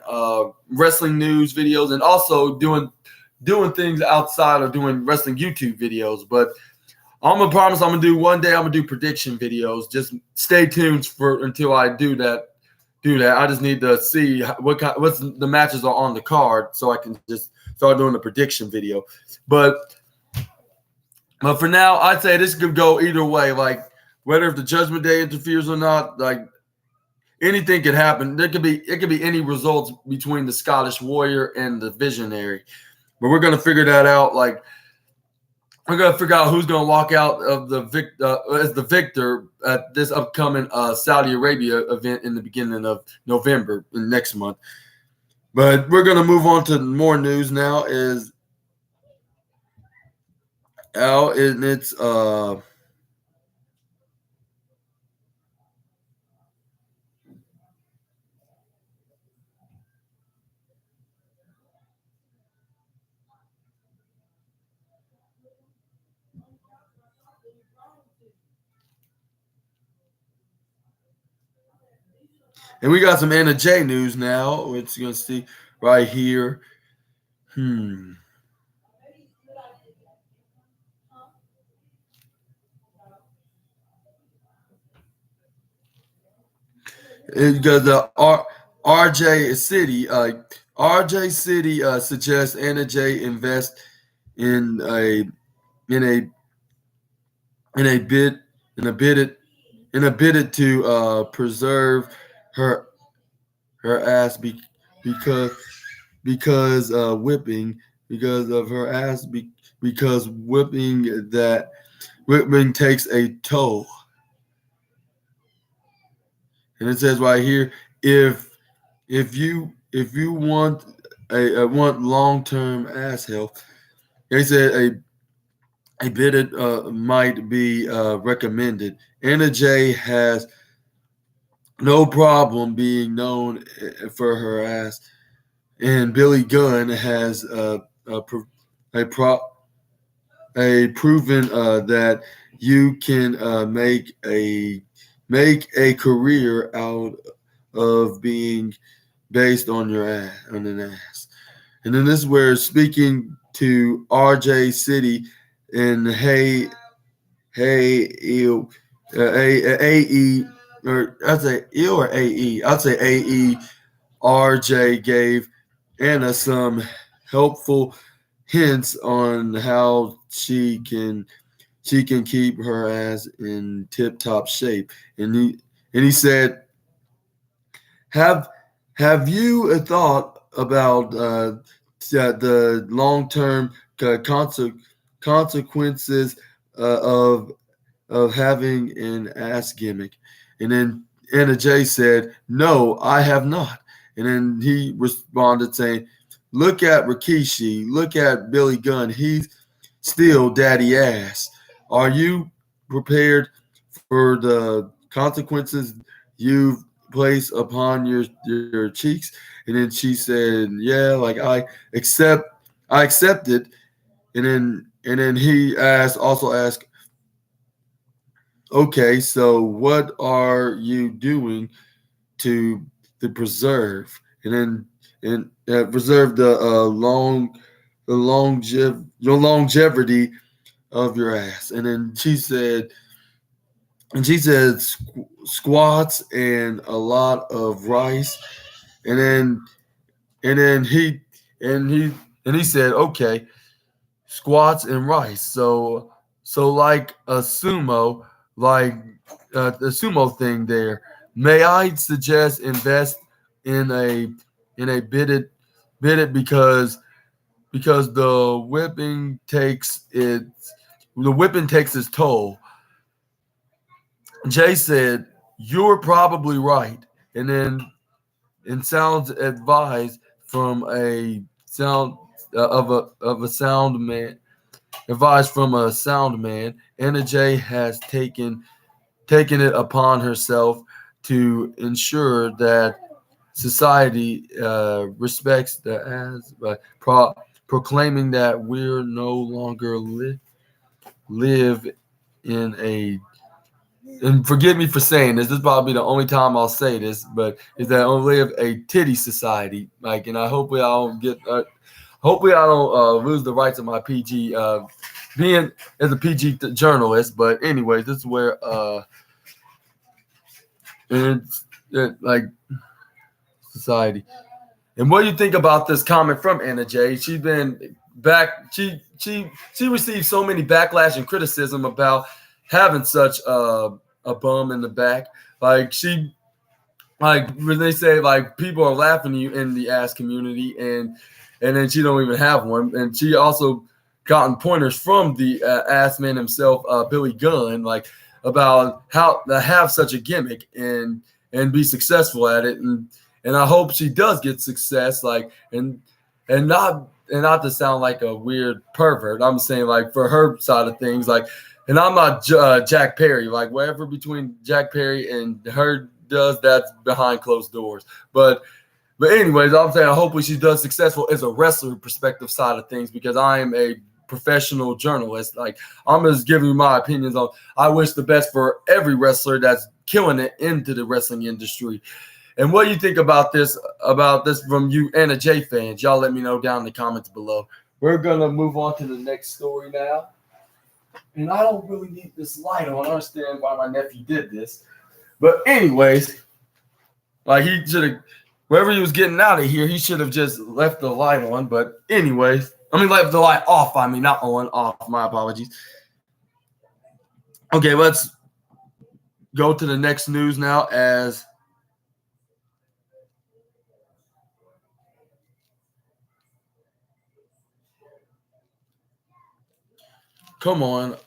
wrestling news videos, and also doing things outside of doing wrestling YouTube videos. But I'm gonna promise I'm gonna do one day. I'm gonna do prediction videos. Just stay tuned until I do that. I just need to see what's the matches are on the card, so I can just start doing the prediction video. But for now, I'd say this could go either way. Like whether if the Judgment Day interferes or not, like anything could happen. It could be any results between the Scottish Warrior and the Visionary. But we're gonna figure that out. Like we're gonna figure out who's gonna walk out of as the victor at this upcoming Saudi Arabia event in the beginning of November next month. But we're gonna move on to more news now. Is out and it's and we got some Anna J news now, which you're gonna see right here. Because RJ City suggests Anna J invest in a bid to preserve her ass because whipping because of her ass because whipping takes a toll. And it says right here, if you want want long-term ass health, they said a bid might be recommended. Anna J has no problem being known for her ass, and Billy Gunn has proven that you can make a career out of being based on an ass. And then this is where speaking to RJ City and AE, or I'd say ill or AE. I'd say AE. RJ gave Anna some helpful hints on how she can keep her ass in tip-top shape. And he said, have you thought about the long-term consequences of having an ass gimmick? And then Anna J said, no, I have not. And then he responded saying, look at Rikishi, look at Billy Gunn. He's still daddy ass. Are you prepared for the consequences you've placed upon your cheeks? And then she said, yeah, like I accept it. And then he also asked, okay, so what are you doing to preserve preserve the longevity of your ass? And then she said squats and a lot of rice. And then he said, okay, squats and rice. So like a sumo, like the sumo thing there. May I suggest invest in a bit it because the whipping takes its toll. Jay said, "You're probably right," and then sounds advised from a sound of a sound man. Advice from a sound man. Anna J has taken it upon herself to ensure that society respects the as by proclaiming that we're no longer live in a, and forgive me for saying this is probably the only time I'll say this, but is that I don't live a titty society. Like, and I hopefully I don't get hopefully I don't lose the rights of my PG being as a PG journalist. But anyways, this is where like society. And what do you think about this comment from Anna J? She's been back. She received so many backlash and criticism about having such a bum in the back. Like when they say like people are laughing at you in the ass community, and then she don't even have one. And she also gotten pointers from the ass man himself, Billy Gunn, like about how to have such a gimmick and be successful at it. And I hope she does get success, like and not to sound like a weird pervert. I'm saying like for her side of things, like, and I'm not Jack Perry, like whatever between Jack Perry and her does, that's behind closed doors. But anyways, I'm saying hopefully she does successful as a wrestler perspective side of things, because I am a professional journalist. Like, I'm just giving you my opinions on. I wish the best for every wrestler that's killing it into the wrestling industry. And what do you think about this from you Anna J fans? Y'all let me know down in the comments below. We're going to move on to the next story now. And I don't really need this light on. I understand why my nephew did this. But anyways, like he should have, wherever he was getting out of here, he should have just left the light on. But anyways, left the light off. Not on, off. My apologies. Okay, let's go to the next news now as... Come on,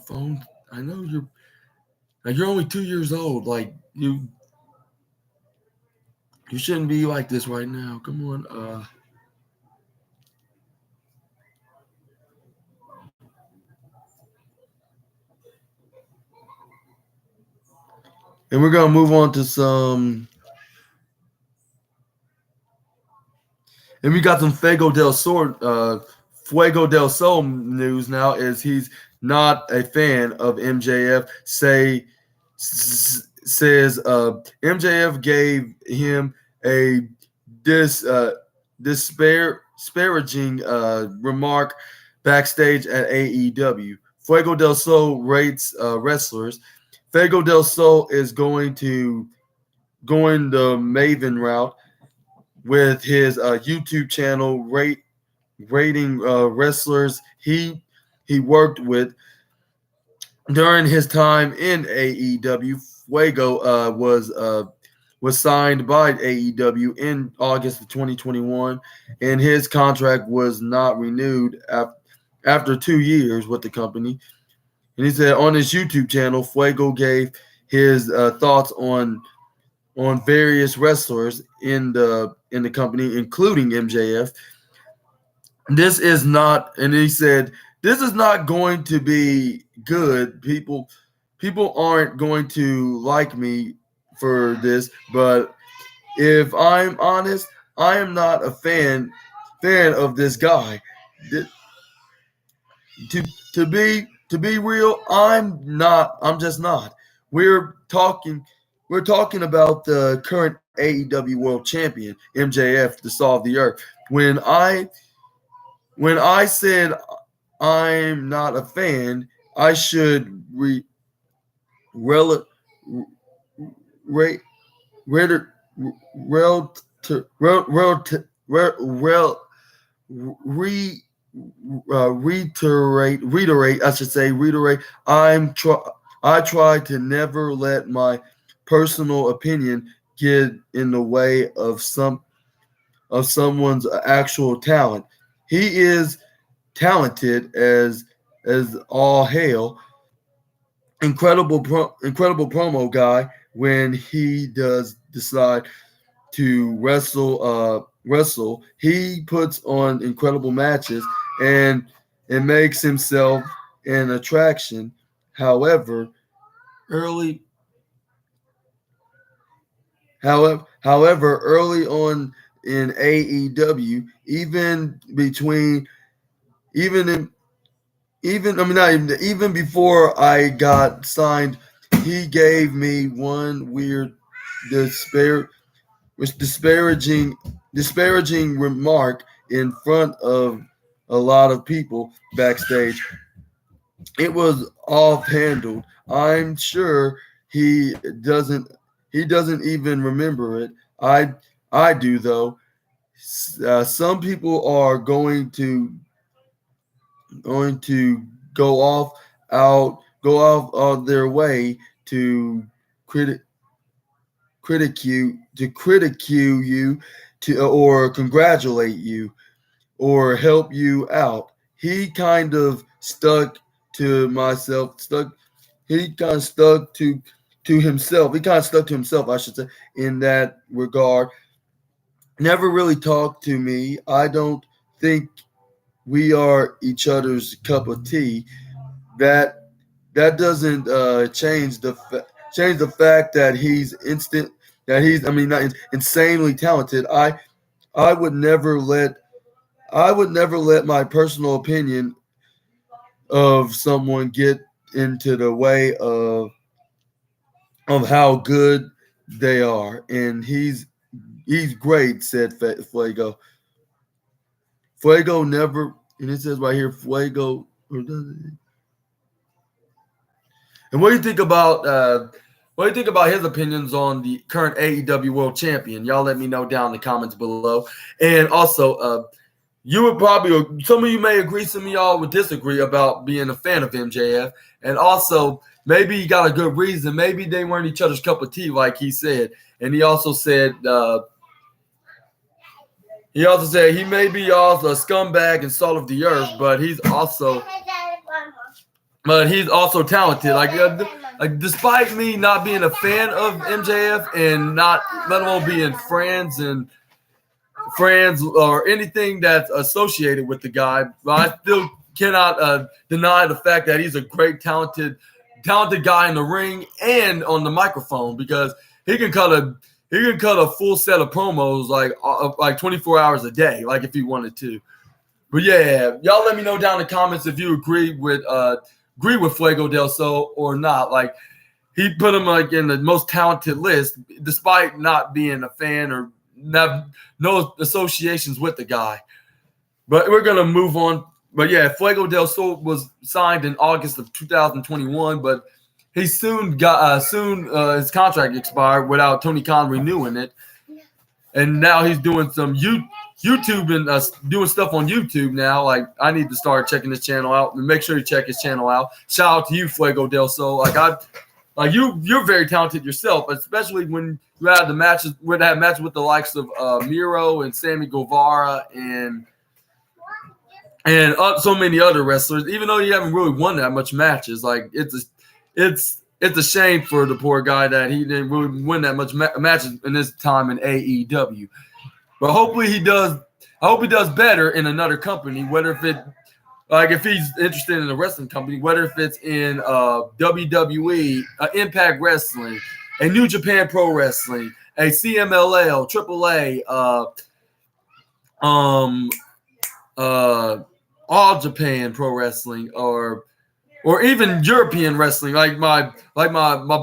phone. I know you're only 2 years old. Like you shouldn't be like this right now. Come on. And we're gonna move on to some. And we got some Fuego del Sol news now, as he's not a fan of MJF. Says MJF gave him a disparaging remark backstage at AEW. Fuego del Sol rates wrestlers. Fuego del Sol is going the Maven route with his YouTube channel, rating wrestlers he worked with during his time in AEW. Fuego was signed by AEW in August of 2021, and his contract was not renewed after 2 years with the company. And he said on his YouTube channel, Fuego gave his thoughts on various wrestlers in the company, including MJF. This is not, and he said, this is not going to be good. People aren't going to like me for this, but if I'm honest, I am not a fan of this guy. To be real, I'm just not. We're talking about the current AEW World Champion, MJF, to solve the earth. When I said I'm not a fan, I should reiterate I try to never let my personal opinion get in the way of of someone's actual talent. He is talented as all hail. Incredible promo guy when he does decide to wrestle. He puts on incredible matches and makes himself an attraction. However, early early on in AEW, even in even I mean not even before I got signed, he gave me one weird despair was disparaging remark in front of a lot of people backstage. It was off-handled. I'm sure doesn't he doesn't even remember it. I do though. Some people are going to go off of their way to critic ridicule you to or congratulate you or help you out. He kind of stuck to myself, stuck he kind of stuck to himself. He kind of stuck to himself, I should say, in that regard. Never really talked to me. I don't think we are each other's cup of tea. That doesn't change the fact that he's not insanely talented. I would never let my personal opinion of someone get into the way of how good they are, and he's great," said Fuego. Fuego never, and it says right here, Fuego. And what do you think about his opinions on the current AEW World Champion? Y'all let me know down in the comments below. And also, you would probably, some of you may agree, some of y'all would disagree about being a fan of MJF. And also, maybe he got a good reason. Maybe they weren't each other's cup of tea, like he said. And he also said he may be also a scumbag and salt of the earth, but he's also talented. Like despite me not being a fan of MJF and not let alone being friends or anything that's associated with the guy, but I still cannot deny the fact that he's a great talented guy in the ring and on the microphone, because he can cut a full set of promos like 24 hours a day, like if he wanted to. But yeah, y'all let me know down in the comments if you agree with Fuego del Sol or not. Like, he put him like in the most talented list, despite not being a fan or no associations with the guy. But we're gonna move on. But yeah, Fuego del Sol was signed in August of 2021, but he soon his contract expired without Tony Khan renewing it, and now he's doing some YouTube and doing stuff on YouTube now. Like, I need to start checking his channel out, and make sure you check his channel out. Shout out to you, Fuego del Sol. You're very talented yourself, especially when you had matches with the likes of Miro and Sammy Guevara and so many other wrestlers. Even though you haven't really won that much matches, like it's a shame for the poor guy that he didn't really win that much matches in his time in AEW. But hopefully he does. I hope he does better in another company, whether if he's interested in a wrestling company, whether if it's in WWE, Impact Wrestling, a New Japan Pro Wrestling, a CMLL, AAA, All Japan Pro Wrestling, or even European wrestling, like my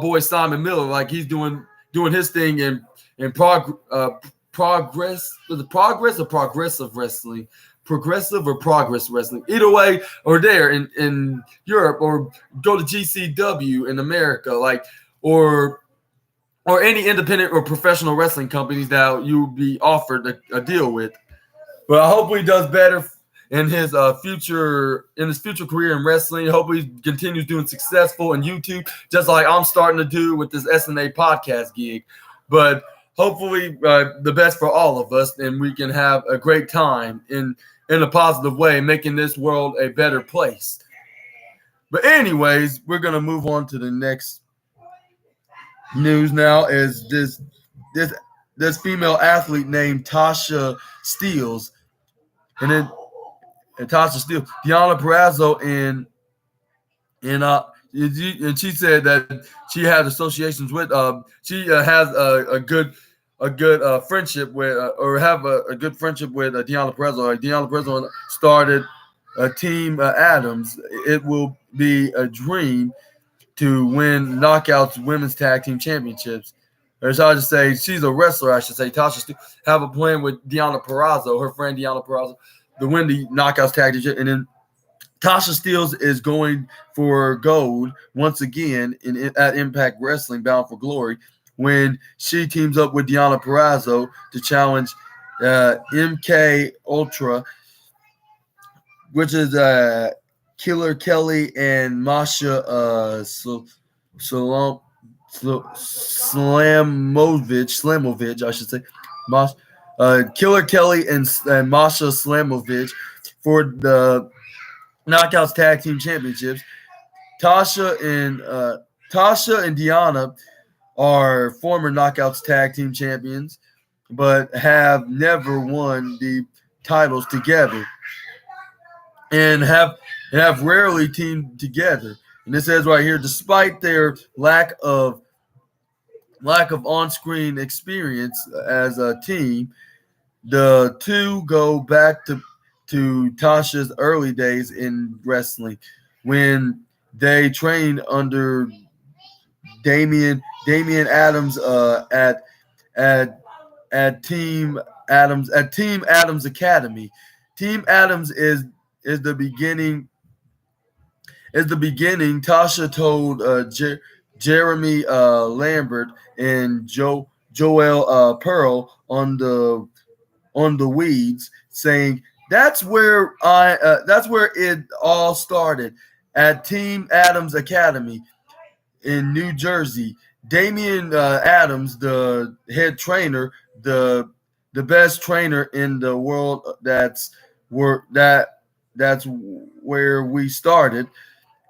boy Simon Miller, like he's doing his thing in progress. Was it progress or progressive wrestling? Progressive or progress wrestling? Either way, or there in Europe, or go to GCW in America, or any independent or professional wrestling companies that you'll be offered a deal with. But I hope he does better in his future career in wrestling. Hopefully he continues doing successful in YouTube, just like I'm starting to do with this SNA podcast gig. But hopefully the best for all of us, and we can have a great time in a positive way, making this world a better place. But anyways, we're gonna move on to the next news now. Is this this female athlete named Tasha Steeles, and then and Tasha Steele, Deanna Perrazzo, and she said that she has associations with she has a good friendship with or have a good friendship with Deanna Perrazzo. Deanna Perrazzo started Team Adams. It will be a dream to win Knockouts Women's Tag Team Championships. Or so I just say she's a wrestler, I should say. Tasha Steele have a plan with Deanna Perrazzo, her friend Deanna Perrazzo, to win the Knockouts Tag Team. And then Tasha Steeles is going for gold once again at Impact Wrestling, Bound for Glory, when she teams up with Deanna Perrazzo to challenge MK Ultra, which is Killer Kelly and Masha Slamovich, I should say. Killer Kelly and Masha Slamovich for the Knockouts Tag Team Championships. Tasha and Deanna are former Knockouts Tag Team Champions, but have never won the titles together, and have rarely teamed together. And it says right here, despite their lack of on-screen experience as a team, the two go back to Tasha's early days in wrestling, when they trained under Damian Adams at Team Adams Academy. Team Adams is the beginning. Tasha told Jeremy Lambert and Joel Pearl on the Weeds, saying that's where it all started, at Team Adams Academy in New Jersey. Damian Adams, the head trainer, the best trainer in the world. That's where we started.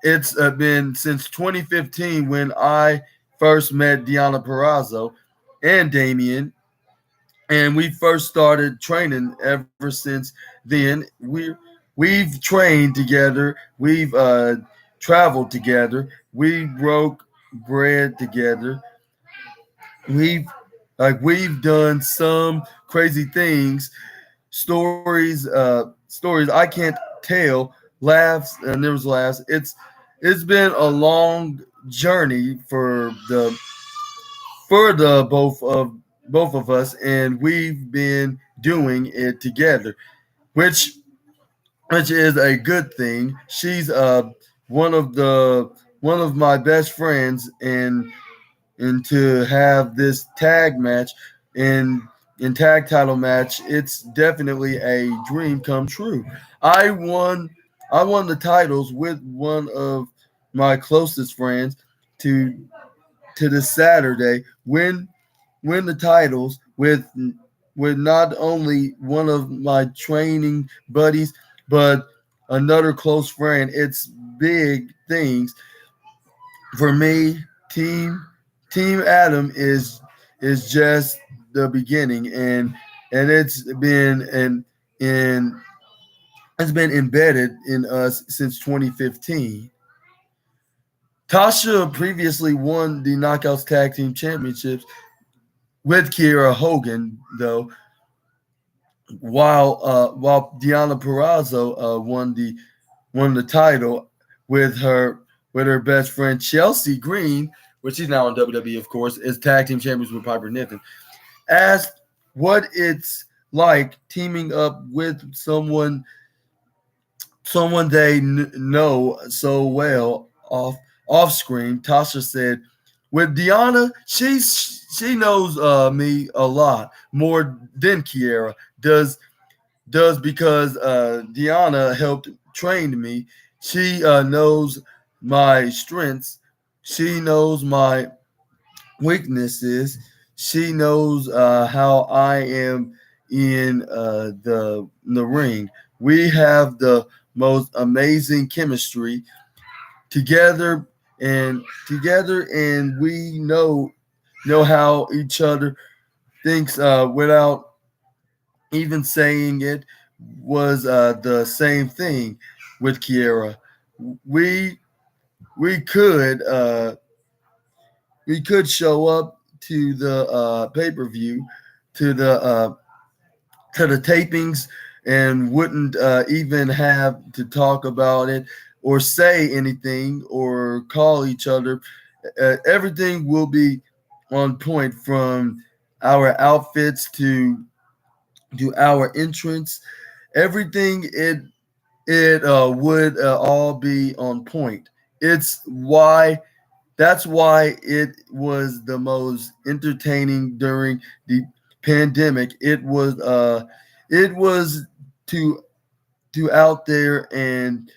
It's been since 2015 when I first met Deanna Perrazzo and Damian, and we first started training. Ever since then, we've trained together. We've traveled together. We broke bread together. We've done some crazy things, stories I can't tell, laughs, and there was laughs. It's been a long journey for the both of us, and we've been doing it together, which is a good thing. She's one of my best friends, and to have this tag match in tag title match, it's definitely a dream come true. I won the titles with one of my closest friends to this Saturday. Win the titles with not only one of my training buddies, but another close friend. It's big things for me. Team Adam is just the beginning, and it's been it's been embedded in us since 2015. Tasha previously won the Knockouts Tag Team Championships with Kiera Hogan, though, while Deanna Perrazzo won the title with her best friend Chelsea Green, which she's now in WWE, of course, is tag team champions with Piper Niven. Asked what it's like teaming up with someone they know so well off screen. Tasha said, with Deanna, she knows me a lot more than Kiera does because Deanna helped train me. She knows my strengths. She knows my weaknesses. She knows how I am in the ring. We have the most amazing chemistry together and we know how each other thinks without even saying it was the same thing with Kiera. We we could uh, we could show up to the pay-per-view to the tapings and wouldn't even have to talk about it or say anything or call each other. Everything will be on point from our outfits to our entrance. Everything it would all be on point. It's why That's why it was the most entertaining during the pandemic. It was to out there and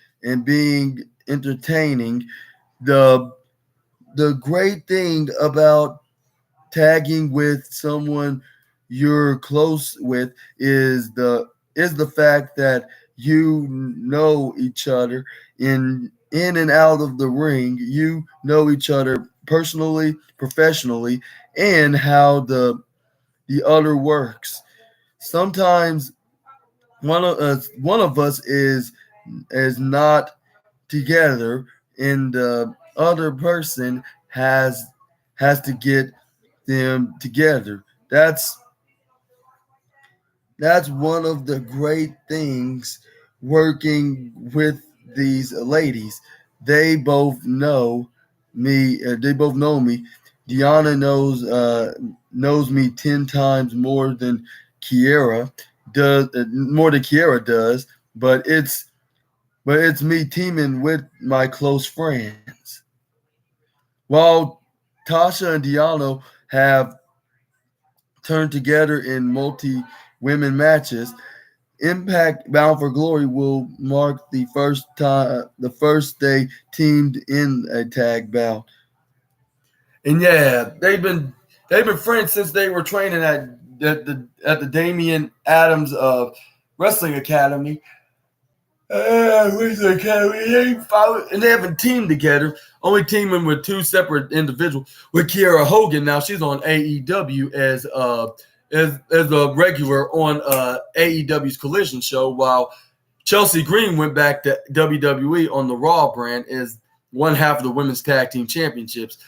being entertaining. The the great thing about tagging with someone you're close with is the fact that you know each other in and out of the ring. You know each other personally, professionally, and how the other works. Sometimes one of us is not together, and the other person has to get them together. That's one of the great things working with these ladies. They both know me. They both know me. Diana knows me 10 times more than Kiera does. But it's me teaming with my close friends. While Tasha and Diana have turned together in multi women matches, Impact Bound for Glory will mark the first they teamed in a tag bout. And yeah, they've been friends since they were training at the Damian Adams Wrestling Academy. Wrestling Academy. And they haven't teamed together. Only teaming with two separate individuals. With Kiera Hogan now, she's on AEW as a regular on AEW's Collision show, while Chelsea Green went back to WWE on the Raw brand as one half of the Women's Tag Team Championships.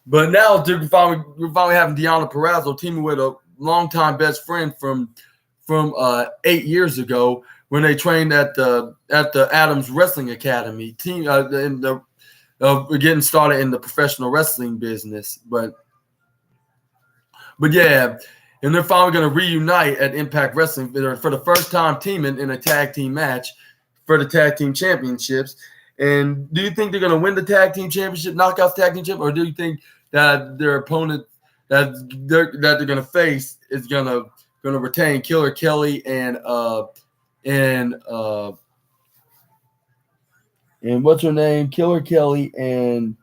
But now we're finally having Deonna Purrazzo teaming with a longtime best friend from 8 years ago when they trained at the Adams Wrestling Academy. Getting started in the professional wrestling business, but yeah, and they're finally going to reunite at Impact Wrestling for the first time teaming in a tag team match for the tag team championships. And do you think they're going to win the tag team championship, knockouts tag team championship, or do you think that their opponent that they're going to face is going to retain Killer Kelly and what's her name? Killer Kelly and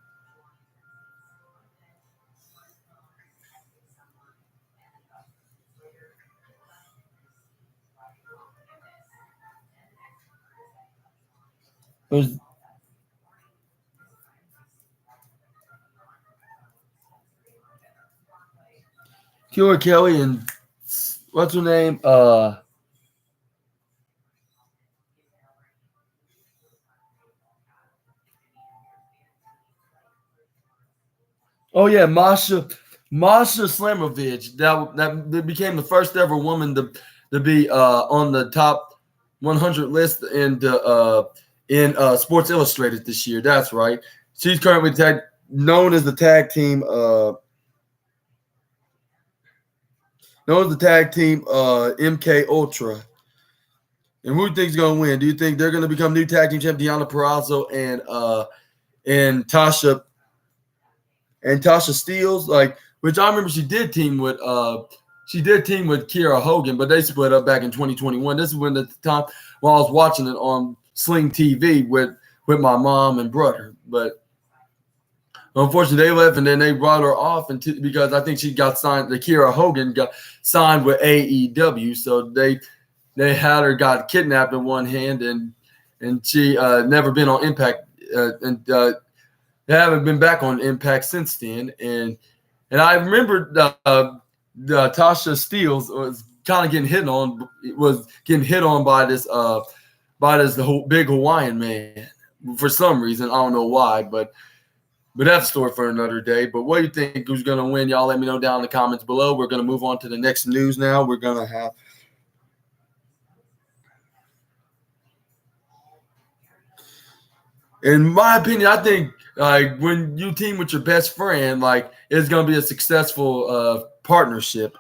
was Killer Kelly and what's her name? Oh yeah, Masha Slamovich. That became the first ever woman to be on the top 100 list in Sports Illustrated this year. That's right. She's currently known as the tag team MK Ultra. And who do you think is going to win? Do you think they're going to become new tag team champ Deonna Purrazzo and Tasha Steeles? Which I remember she did team with Kiera Hogan, but they split up back in 2021. This is when at the time while I was watching it on Sling TV with my mom and brother. But unfortunately, they left, and then they brought her off because I think she got signed. The Kiera Hogan got signed with AEW, so they had her got kidnapped in one hand, and she never been on Impact, and they haven't been back on Impact since then. And I remember Tasha Steelz was kind of getting hit on by this the whole big Hawaiian man for some reason. I don't know why, but that's a story for another day. But what do you think? Who's going to win? Y'all let me know down in the comments below. We're going to move on to the next news now. We're going to have in my opinion, I think like when you team with your best friend, like it's going to be a successful partnership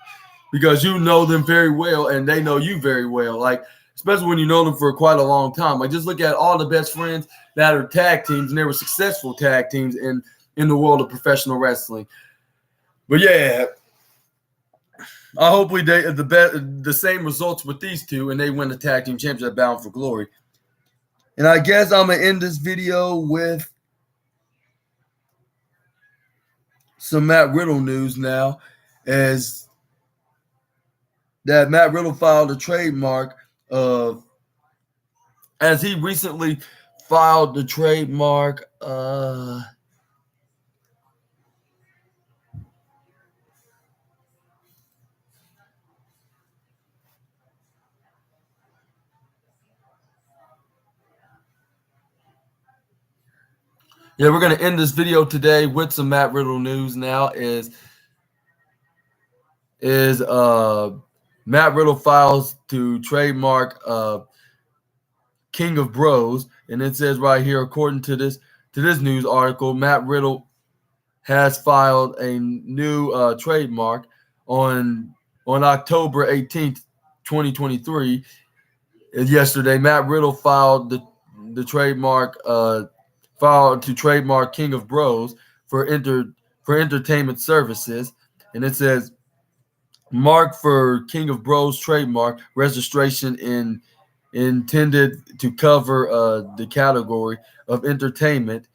because you know them very well and they know you very well. Like especially when you know them for quite a long time. Like just look at all the best friends that are tag teams, and they were successful tag teams in the world of professional wrestling. But yeah, I hope we the same results with these two, and they win the tag team championship Bound for Glory. And I guess I'm gonna end this video with some Matt Riddle news now, as that Matt Riddle filed a trademark of, as he recently filed the trademark. Yeah, we're gonna end this video today with some Matt Riddle news. Now is Matt Riddle files to trademark King of Bros, and it says right here, according to this news article, Matt Riddle has filed a new trademark on October 18th, 2023. Yesterday, Matt Riddle filed the trademark filed to trademark King of Bros for entertainment services, and it says mark for King of Bros trademark registration intended to cover the category of entertainment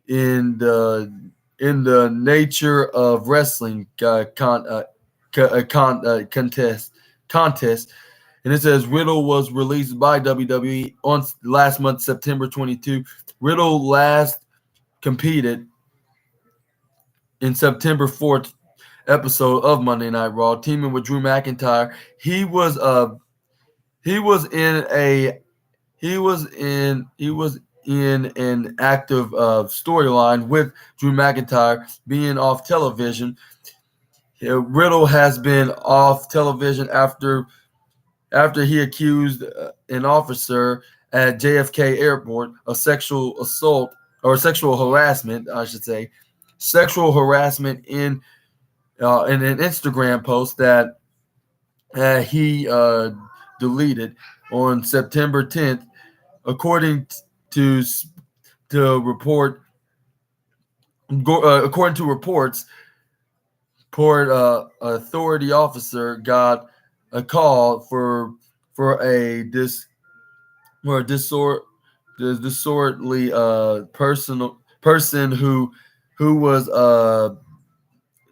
in the nature of wrestling contest. And it says Riddle was released by WWE on last month, September 22. Riddle last competed in September 4th episode of Monday Night Raw, teaming with Drew McIntyre. He was in an active storyline with Drew McIntyre being off television. Riddle has been off television after he accused an officer at JFK Airport of sexual assault, or sexual harassment, I should say, sexual harassment in an Instagram post that he deleted on September 10th, according to reports. Port authority officer got a call for a disorderly person who was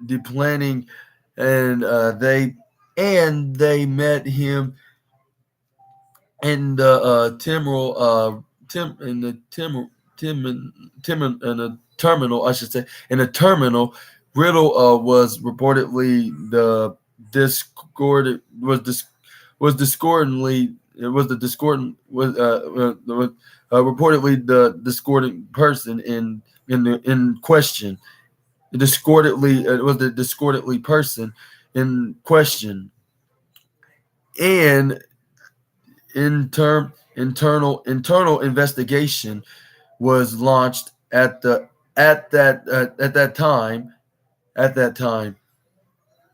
deplanning, and they met him in the terminal, I should say, in a terminal. Riddle was reportedly reportedly the discordant person in question. It was the discordantly person in question, and internal investigation was launched at that time.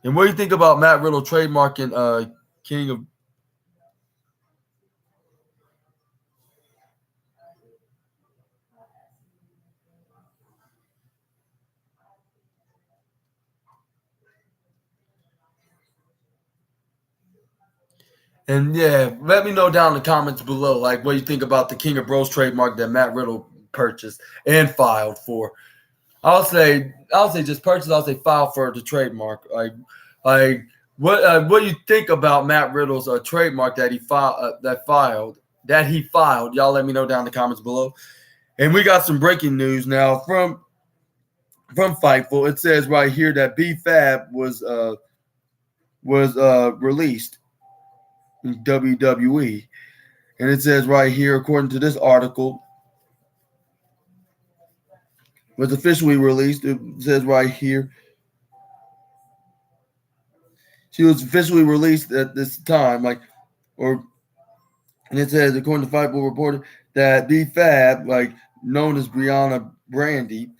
And what do you think about Matt Riddle trademarking King of? And yeah, let me know down in the comments below, like what you think about the King of Bros trademark that Matt Riddle purchased and filed for. I'll say just purchase. I'll say file for the trademark. Like what do you think about Matt Riddle's trademark that he filed? Y'all let me know down in the comments below. And we got some breaking news now from Fightful. It says right here that B-Fab was released in WWE, and it says right here, according to this article, was officially released. It says right here, she was officially released at this time, and it says, according to Fightful reported, that B-Fab, known as Brianna Brandy,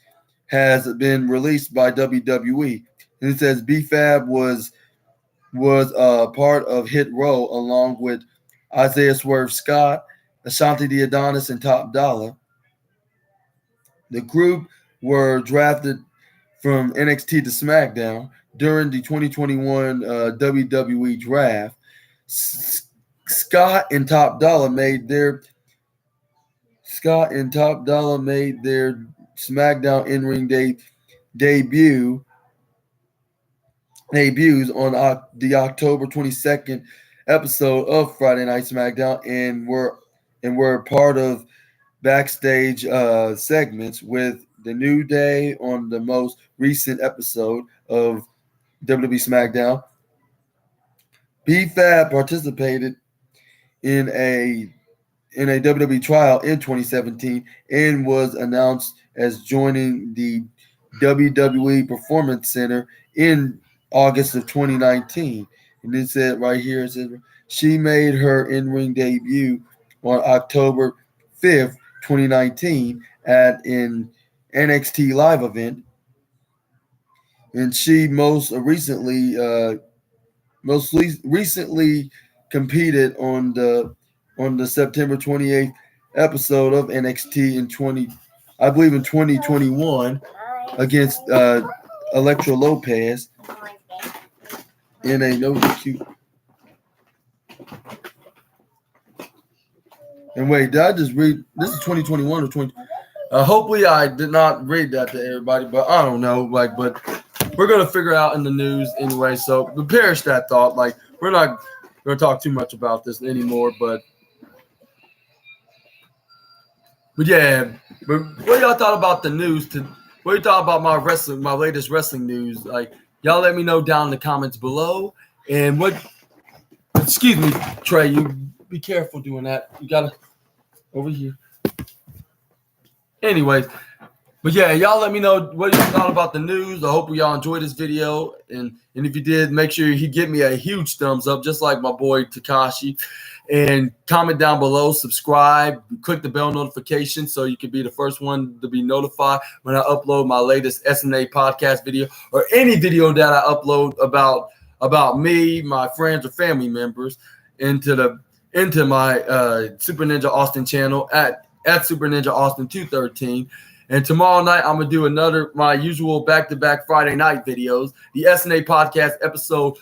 has been released by WWE. And it says B-Fab was part of Hit Row along with Isaiah Swerve Scott, Ashanti the Adonis, and Top Dollar. The group were drafted from NXT to SmackDown during the 2021 WWE draft. Scott and Top Dollar made their SmackDown in-ring debuts on the October 22nd episode of Friday Night SmackDown, and were part of backstage segments with the New Day on the most recent episode of WWE SmackDown. B-Fab participated in a WWE trial in 2017 and was announced as joining the WWE Performance Center in August of 2019. And it said right here, it says she made her in-ring debut on October 5th, 2019 at an NXT live event. And she most recently competed on the September 28th episode of NXT in 2021 against Elektra Lopez in a no DQ. And wait, did I just read? This is 2021 or 20? Hopefully, I did not read that to everybody, but I don't know. But we're gonna figure out in the news anyway. So perish that thought. We're not gonna talk too much about this anymore. But yeah. But what y'all thought about the news? What you thought about my latest wrestling news? Y'all let me know down in the comments below. And excuse me, Trey, you be careful doing that. You gotta over here. Anyways, but yeah, y'all let me know what you thought about the news. I hope y'all enjoyed this video. And if you did, make sure you give me a huge thumbs up, just like my boy Takashi. And comment down below, subscribe, click the bell notification so you can be the first one to be notified when I upload my latest SNA podcast video or any video that I upload about me, my friends, or family members into my Super Ninja Austin channel at Super Ninja Austin 213. And tomorrow night I'm gonna do my usual back-to-back Friday night videos, the SNA podcast episode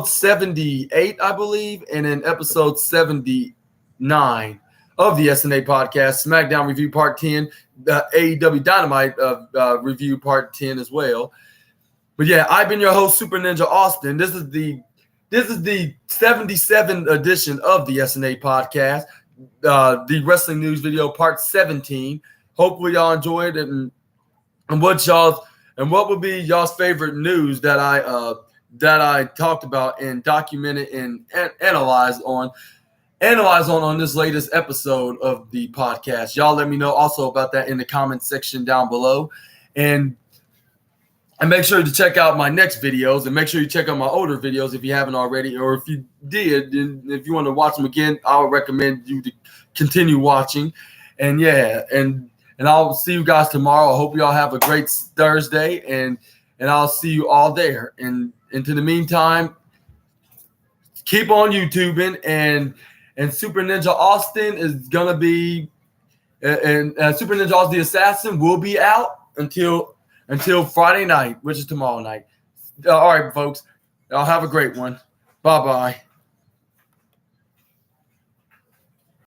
78, I believe, and then episode 79 of the SNA podcast, SmackDown Review Part 10, the AEW Dynamite Review Part 10 as well. But yeah, I've been your host, Super Ninja Austin. This is the 77 edition of the SNA podcast, the wrestling news video Part 17. Hopefully y'all enjoyed it, and what would be y'all's favorite news that I talked about and documented and analyzed on this latest episode of the podcast. Y'all let me know also about that in the comment section down below. And make sure to check out my next videos, and make sure you check out my older videos if you haven't already, or if you did, and if you want to watch them again, I would recommend you to continue watching. And yeah, and I'll see you guys tomorrow. I hope y'all have a great Thursday, and I'll see you all there. And into the meantime, keep on YouTubing, and Super Ninja Austin is gonna be, and Super Ninja Austin the Assassin will be out until Friday night, which is tomorrow night. All right, folks, y'all have a great one. Bye-bye.